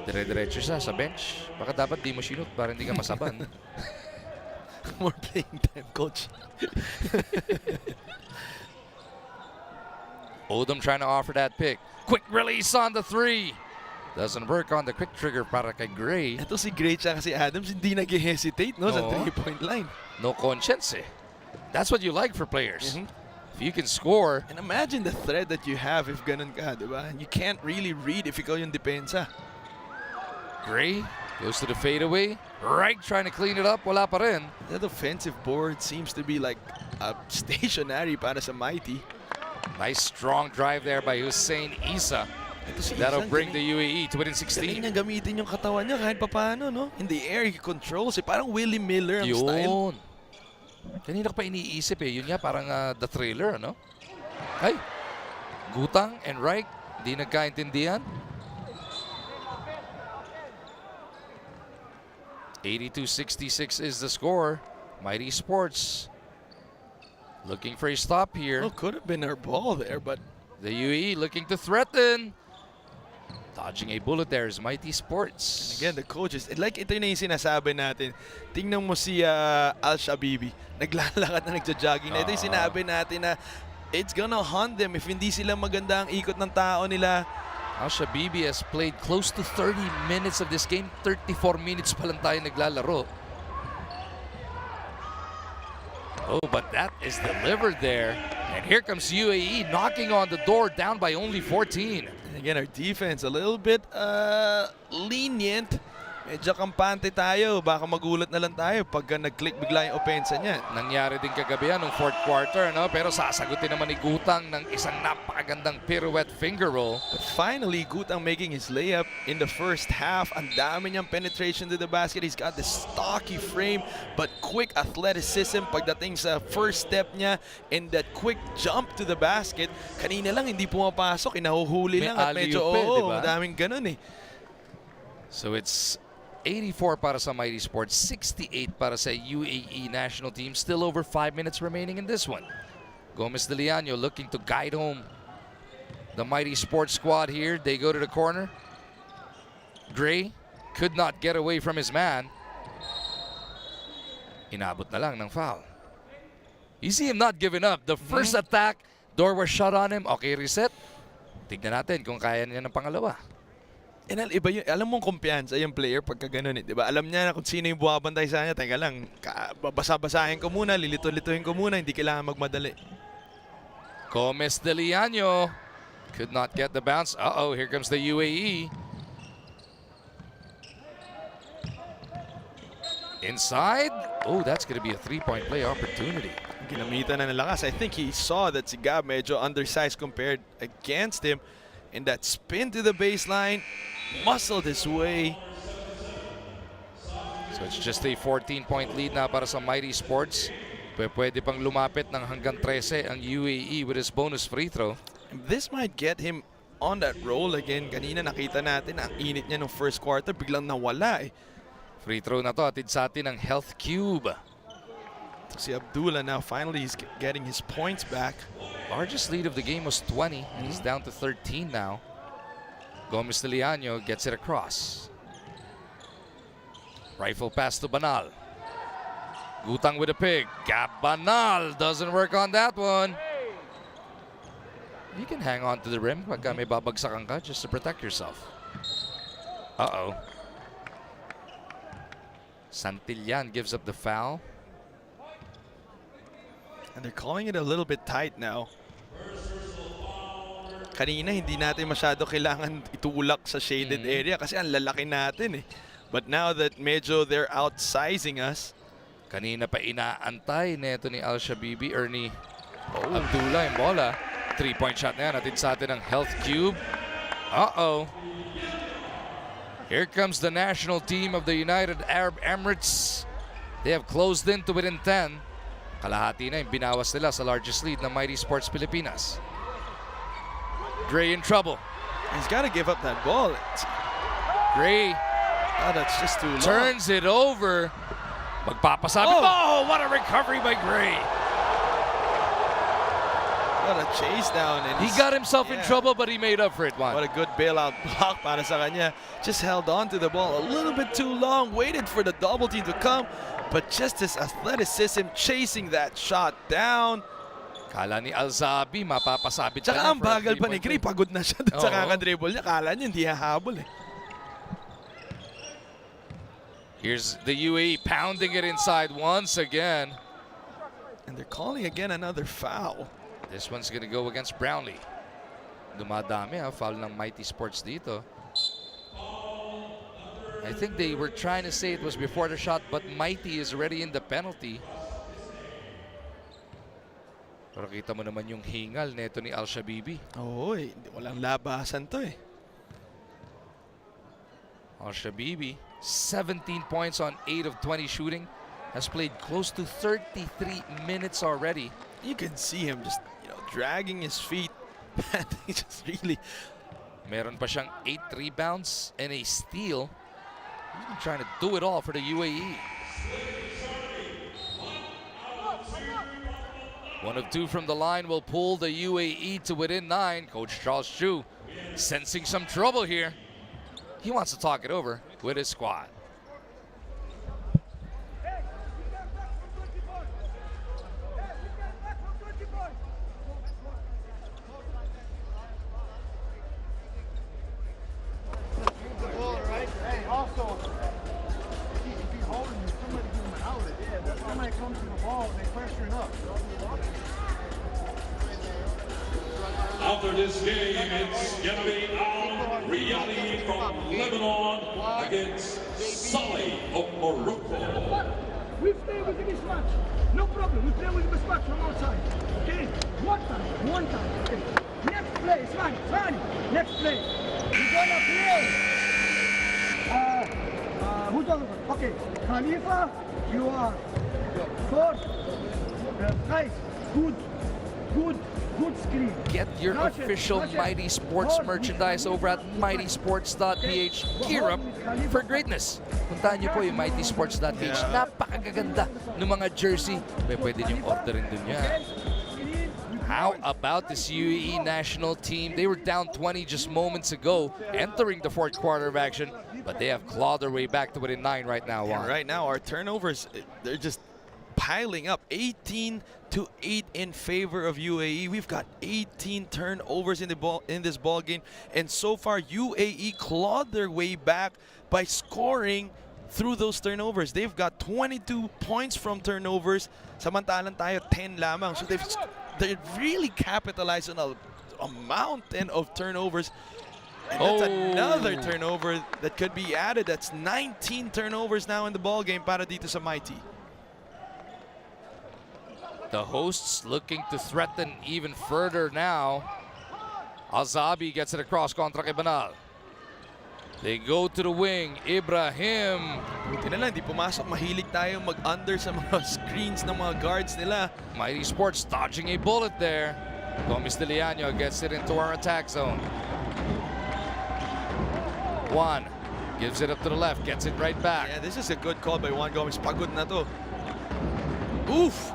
Dire-diretso siya sa bench. Baka dapat di mo sinut para hindi ka masaban. More playing time, Coach. Odom trying to offer that pick. Quick release on the 3. Doesn't work on the quick trigger para kay Gray. Ito si Gray tsaka si Adams, hindi nag-hesitate no, sa No. 3-point line. No conscience eh. That's what you like for players. If you can score. And imagine the threat that you have if ganun ka, di ba? You can't really read if ikaw yung depensa. Gray goes to the fadeaway. Right trying to clean it up. Wala pa rin. That offensive board seems to be like stationary para sa Mighty. Nice strong drive there by Hussein Isa. Ito si That'll Isan, bring the U.A.E to within galing 16. niya gamitin yung katawan niya kahit papaano, no? In the air, he controls it. Parang Willie Miller ang style. Yun. Kanina ko pa iniisip eh. Yun nga parang the thriller, no? Ay, Gutang and Reich, di nagkaintindihan. 82-66 is the score. Mighty Sports looking for a stop here. Oh, could have been her ball there, but The U.A.E looking to threaten. Dodging a bullet there is Mighty Sports. again, the coaches, like ito yung sinasabi natin. Tingnan mo si Al-Shabibi. Naglalakad na nagja-jogging na. Ito yung sinabi natin na it's gonna hunt them if hindi sila maganda ang ikot ng tao nila. Al-Shabibi has played close to 30 minutes of this game. 34 minutes pa lang tayo naglalaro. Oh, but that is delivered there. And here comes U.A.E knocking on the door, down by only 14. And again, our defense a little bit lenient. Medyo kampante tayo. Baka magulat na lang tayo pagka nag-click bigla yung opensa niyan. Nangyari din kagabi yan nung fourth quarter, no? Pero sasagutin naman ni Gutang ng isang napakagandang pirouette finger roll. But finally, Gutang making his layup in the first half. Ang dami niyang penetration to the basket. He's got this stocky frame but quick athleticism pagdating sa first step niya and that quick jump to the basket. Kanina lang hindi pumapasok, inahuhuli May lang at medyo alley-oop diba? madaming ganun eh. So it's 84 para sa Mighty Sports, 68 para sa U.A.E national team. Still over 5 minutes remaining in this one. Gomez de Leano looking to guide home the Mighty Sports squad here. They go to the corner. Gray could not get away from his man. Inabot na lang ng foul. You see him not giving up. The first attack, door was shut on him. Okay, reset. Tignan natin kung kaya niya ng pangalawa. And iba yun, alam mong kumpiyansa yung player pagka ganun eh, di ba? Alam niya na kung sino yung buwabantay sa kanya. Teka lang, basa-basahin ko muna, lilito-lituhin ko muna, hindi kailangan magmadali. Gomez de Leano could not get the bounce. Uh-oh, here comes the U.A.E. Inside. Oh, that's going to be a three-point play opportunity. Ginamitan na ng lakas. I think he saw that si Gab medyo undersized compared against him. And that spin to the baseline, muscled his way. So it's just a 14-point lead na para sa Mighty Sports. Pwede pang lumapit ng hanggang 13 ang U.A.E with his bonus free throw. This might get him on that roll again. Kanina nakita natin ang init niya ng first quarter, biglang nawala eh. Free throw na to, atid sa atin ng Health Cube. See Abdullah now finally he's getting his points back. Largest lead of the game was 20, and he's down to 13 now. Gomez de Leaño gets it across. Rifle pass to Banal. Gutang with a pick. Banal doesn't work on that one. You can hang on to the rim pagka may babagsakan ka just to protect yourself. Uh-oh. Santillan gives up the foul. And they're calling it a little bit tight now. Kanina hindi natin masyado kailangan itulak sa shaded area kasi ang lalaki natin eh. But now that medyo they're outsizing us. Kanina pa inaantay neto ni Al-Shabibi or ni Abdullah yung bola. 3-point shot na yan. Atid sa atin ang Health Cube. Uh-oh. Here comes the national team of the United Arab Emirates. They have closed in to within 10. Kalahati na yung binawas nila sa largest lead ng Mighty Sports Pilipinas. Gray in trouble. He's got to give up that ball. Gray. Oh, that's just too long. Turns it over. Magpapasabi. Oh, what a recovery by Gray. What a chase down. And He got himself in trouble, but he made up for it, Juan. What a good bailout block para sa kanya. Just held on to the ball a little bit too long. Waited for the double team to come. But just his athleticism chasing that shot down. Kala ni Alzabi, mapapasabit pa Tsaka niya ang for a bagal pa ni 3-point Gray. win. Pagod na siya sa Oo. kakadribble niya. Kala niya hindi hahabol eh. Here's the U.A.E pounding it inside once again. And they're calling again another foul. This one's gonna go against Brownlee. Dumadami foul ng Mighty Sports dito. I think they were trying to say it was before the shot, but Mighty is already in the penalty. Pero kita mo naman yung hingal neto ni Al-Shabibi. Oo eh. Walang labasan to eh. Al-Shabibi, 17 points on 8 of 20 shooting. Has played close to 33 minutes already. You can see him just, dragging his feet. He just really... Meron pa siyang 8 rebounds and a steal. He's been trying to do it all for the U.A.E. 1 of 2 from the line will pull the U.A.E to within 9. Coach Charles Chu sensing some trouble here. He wants to talk it over with his squad. After this game, it's going to be Al Riyadi from Lebanon against Saleh of Morocco. We play with this match. No problem. We play with this match from outside. Okay? One time. Okay. Next play, Svani. Next play. We're gonna play. Who's on the one? Okay. Khalifa, you are fourth. Guys, good screen. Get your official Mighty Sports merchandise over at mightysports.ph. Gear up for greatness. Puntahan niyo po yung mightysports.ph. Napakagaganda ng mga jersey. Pwede niyong orderin dun yan. How about this U.A.E national team? They were down 20 just moments ago, entering the fourth quarter of action, but they have clawed their way back to within 9 right now. Yeah, right now, our turnovers, they're just piling up. 18-8 in favor of U.A.E. We've got 18 turnovers in this ball game, and so far U.A.E clawed their way back by scoring through those turnovers. They've got 22 points from turnovers. Samantalang tayo 10 lamang. So they really capitalized on a mountain of turnovers. And that's another turnover that could be added. That's 19 turnovers now in the ball game para dito sa Mighty. The hosts looking to threaten even further now. Alzabi gets it across kontra kay Banal. They go to the wing. Ibrahim. Buti na lang, di pumasok. Mahilig tayo mag-under sa mga screens ng mga guards nila. Mighty Sports dodging a bullet there. Gomez de Leaño gets it into our attack zone. 1, Gives it up to the left, gets it right back. Yeah, this is a good call by Juan Gomez. Pagod na to. Oof!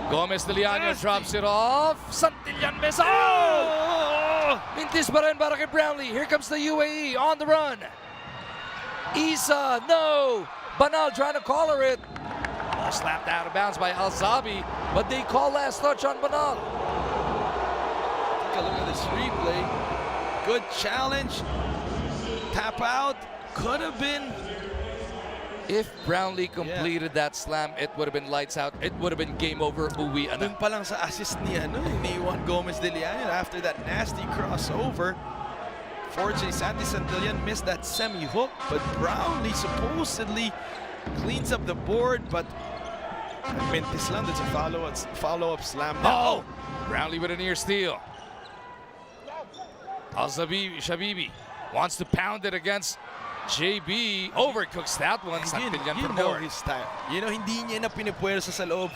Gomez de Leano Nasty. drops it off. Santillan miss. Oh! Mintis pa rin para kay Brownlee. Here comes the U.A.E on the run. Isa, no! Banal trying to collar it. Ball slapped out of bounds by Alzabi, but they call last touch on Banal. Take a look at this replay. Good challenge. Tap out. Could have been. If Brownlee completed that slam, it would have been lights out. It would have been game over. Uwi na. Dun pa lang sa assist ni Juan Gomez de Leano after that nasty crossover. Fortunately, Santi Santillan missed that semi-hook, but Brownlee supposedly cleans up the board, but Mentis lang, that's a follow-up slam. Oh! Brownlee with a near steal. Shabibi wants to pound it against JB. Overcooks that one. Santillan You for know more. his style. You know, hindi niya na pinipuwersa sa loob.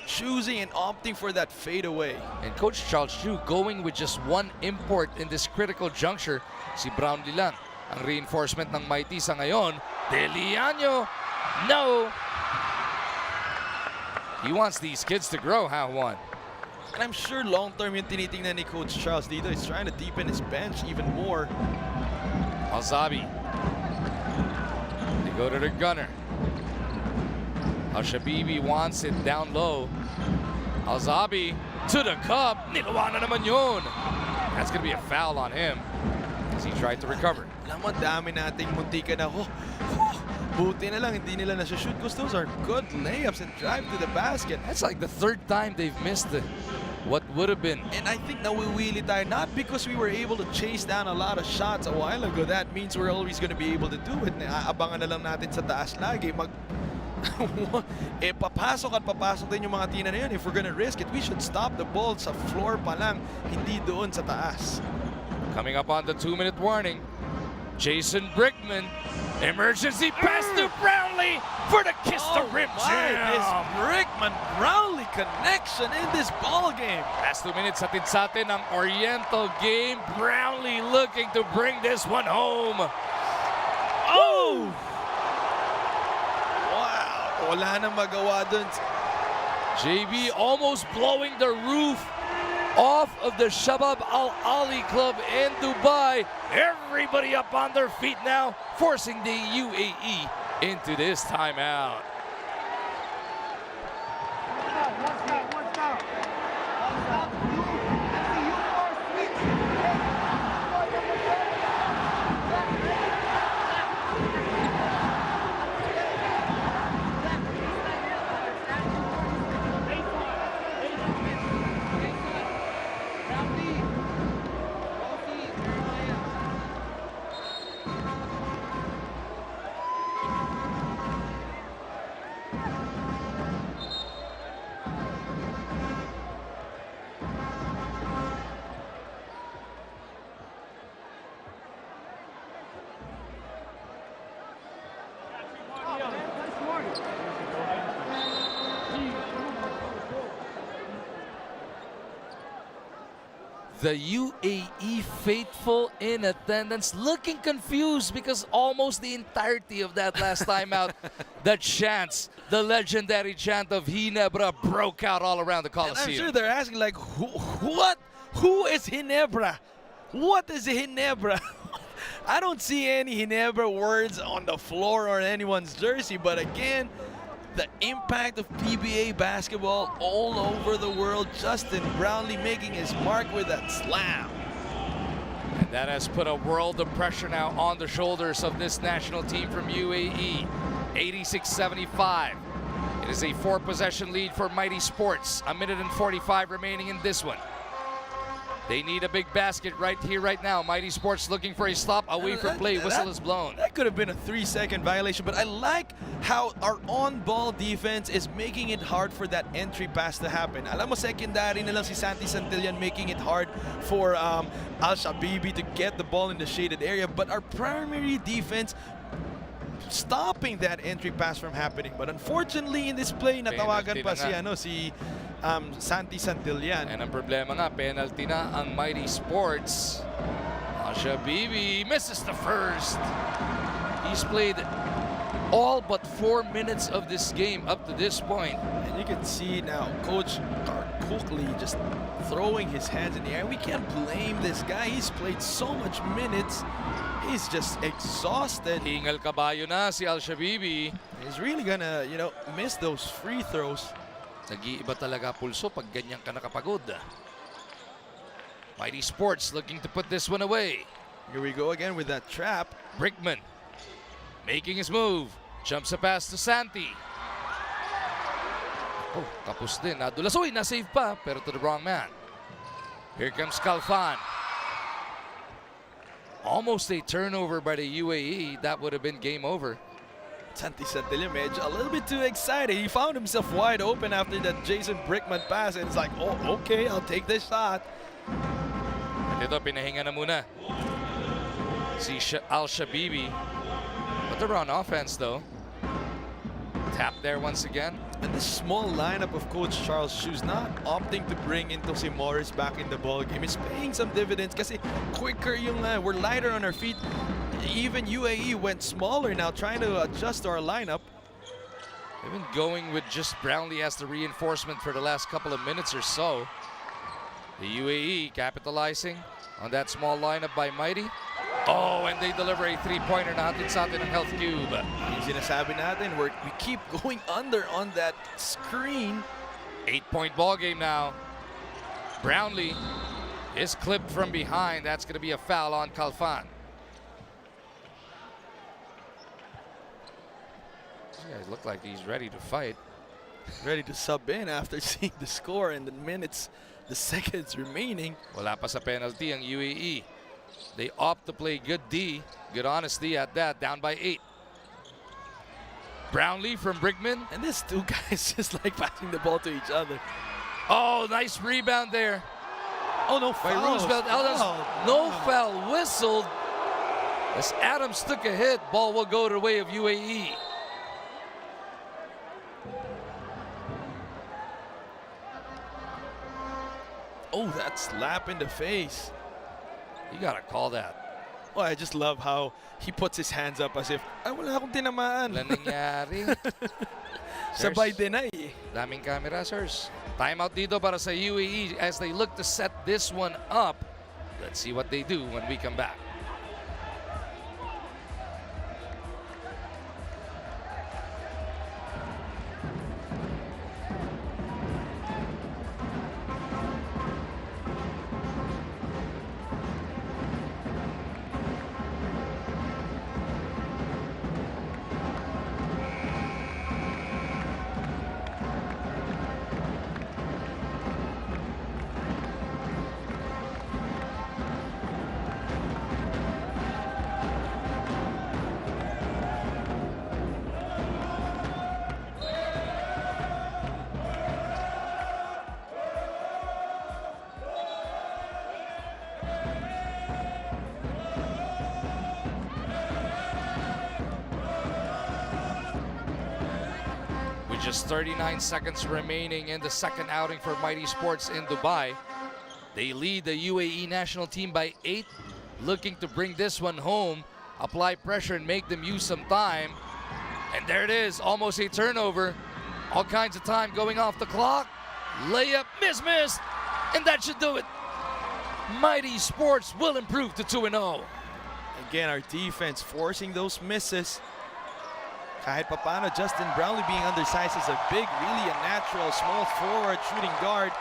Choosing and opting for that fadeaway. And Coach Charles Chu going with just one import in this critical juncture. Si Brownlee lang ang reinforcement ng Mighty sa ngayon. De Leano, no. He wants these kids to grow, Juan? And I'm sure long-term yung tinitingnan ni Coach Charles dito is trying to deepen his bench even more. Alzabi. They go to the gunner. Shabibi wants it down low. Alzabi to the cup. Nilawan na naman yun. That's going to be a foul on him as he tried to recover. Alam mo, dami nating muntika na, buti na lang, hindi nila nasa-shoot because those are good layups and drive to the basket. That's like the third time they've missed what would have been. And I think nawiwili tayo, not because we were able to chase down a lot of shots a while ago. That means we're always going to be able to do it. Aabangan na lang natin sa taas lagi. Papasok at papasok din yung mga tina na yun. If we're gonna risk it, we should stop the ball sa floor pa lang, hindi doon sa taas. Coming up on the 2-minute warning, Jason Brickman, emergency pass to Brownlee for the kiss the rim jam. This Brickman-Brownlee connection in this ball game. Last 2 minutes, hatid sa atin ang Oriental game. Brownlee looking to bring this one home. Oh! Wow! Wala nang magawa dun. JB almost blowing the roof off of the Shabab Al Ali Club in Dubai. Everybody up on their feet now, forcing the U.A.E into this timeout. The U.A.E faithful in attendance looking confused because almost the entirety of that last timeout, the chants, the legendary chant of Ginebra broke out all around the And I'm Coliseum. sure they're asking like, what? Who is Ginebra? What is Ginebra? I don't see any Ginebra words on the floor or anyone's jersey, but again, the impact of PBA basketball all over the world. Justin Brownlee making his mark with that slam. And that has put a world of pressure now on the shoulders of this national team from U.A.E. 86-75. It is a 4-possession lead for Mighty Sports. 1:45 remaining in this one. They need a big basket right here, right now. Mighty Sports looking for a stop away from play. Whistle is blown. That could have been a 3-second violation, but I like how our on-ball defense is making it hard for that entry pass to happen. Alam mo, secondary na lang si Santi Santillan making it hard for Al-Shabibi to get the ball in the shaded area, but our primary defense stopping that entry pass from happening. But unfortunately, in this play, natawagan pa si Santi Santillan. And ang problema nga, penalty na ang Mighty Sports. Shabibi misses the first. He's played all but 4 minutes of this game up to this point. And you can see now Coach Cookly just throwing his hands in the air. We can't blame this guy. He's played so much minutes. He's just exhausted. Hingal kabayo na si Al-Shabibi. He's really gonna, miss those free throws. Nag-iiba talaga pulso pag ganyan ka nakapagod. Mighty Sports looking to put this one away. Here we go again with that trap. Brickman making his move. Jumps a pass to Santi. Oh, tapos din. Nadulas. Uy, nasave pa, pero to the wrong man. Here comes Calfan. Almost a turnover by the U.A.E. That would have been game over. Santi Santilla medyo a little bit too excited. He found himself wide open after that Jason Brickman pass, and it's like, oh, okay, I'll take this shot. At ito, pinahinga na muna si Al-Shabibi. But they're on offense, though. Tap there once again. And this small lineup of Coach Charles Shoes not opting to bring into si Morris back in the ball game is paying some dividends kasi quicker yung we're lighter on our feet. Even U.A.E went smaller now, trying to adjust our lineup. They've been going with just Brownlee as the reinforcement for the last couple of minutes or so. The U.A.E capitalizing on that small lineup by Mighty. Oh, and they deliver a three-pointer na hatid sa atin ng Health Cube. Yung sinasabi natin, we keep going under on that screen. 8-point ball game now. Brownlee is clipped from behind. That's going to be a foul on Calfan. These guys look like he's ready to fight. Ready to sub in after seeing the score and the seconds remaining. Wala pa sa penalty ang U.A.E. They opt to play good D, good honesty at that, down by 8. Brownlee from Brickman. And these two guys just like passing the ball to each other. Oh, nice rebound there. Oh, no By foul. Roosevelt. No foul whistled as Adams took a hit. Ball will go the way of U.A.E. Oh, that slap in the face. You gotta call that. Oh, I just love how he puts his hands up as if, ay, wala akong tinamaan. Wala nangyari. Sabay din ay. Daming camera, sirs. Timeout dito para sa U.A.E as they look to set this one up. Let's see what they do when we come back. Just 39 seconds remaining in the second outing for Mighty Sports in Dubai. They lead the U.A.E national team by 8, looking to bring this one home, apply pressure and make them use some time. And there it is, almost a turnover. All kinds of time going off the clock. Layup, missed, and that should do it. Mighty Sports will improve to 2-0. Again, our defense forcing those misses. Kahit papano, Justin Brownlee being undersized is a big, really a natural small forward shooting guard,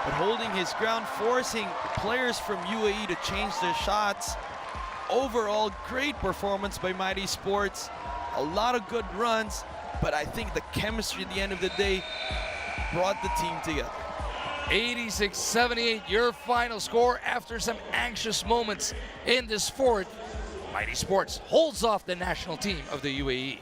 but holding his ground, forcing players from U.A.E to change their shots. Overall, great performance by Mighty Sports. A lot of good runs, but I think the chemistry at the end of the day brought the team together. 86-78, your final score after some anxious moments in this fourth. Mighty Sports holds off the national team of the U.A.E.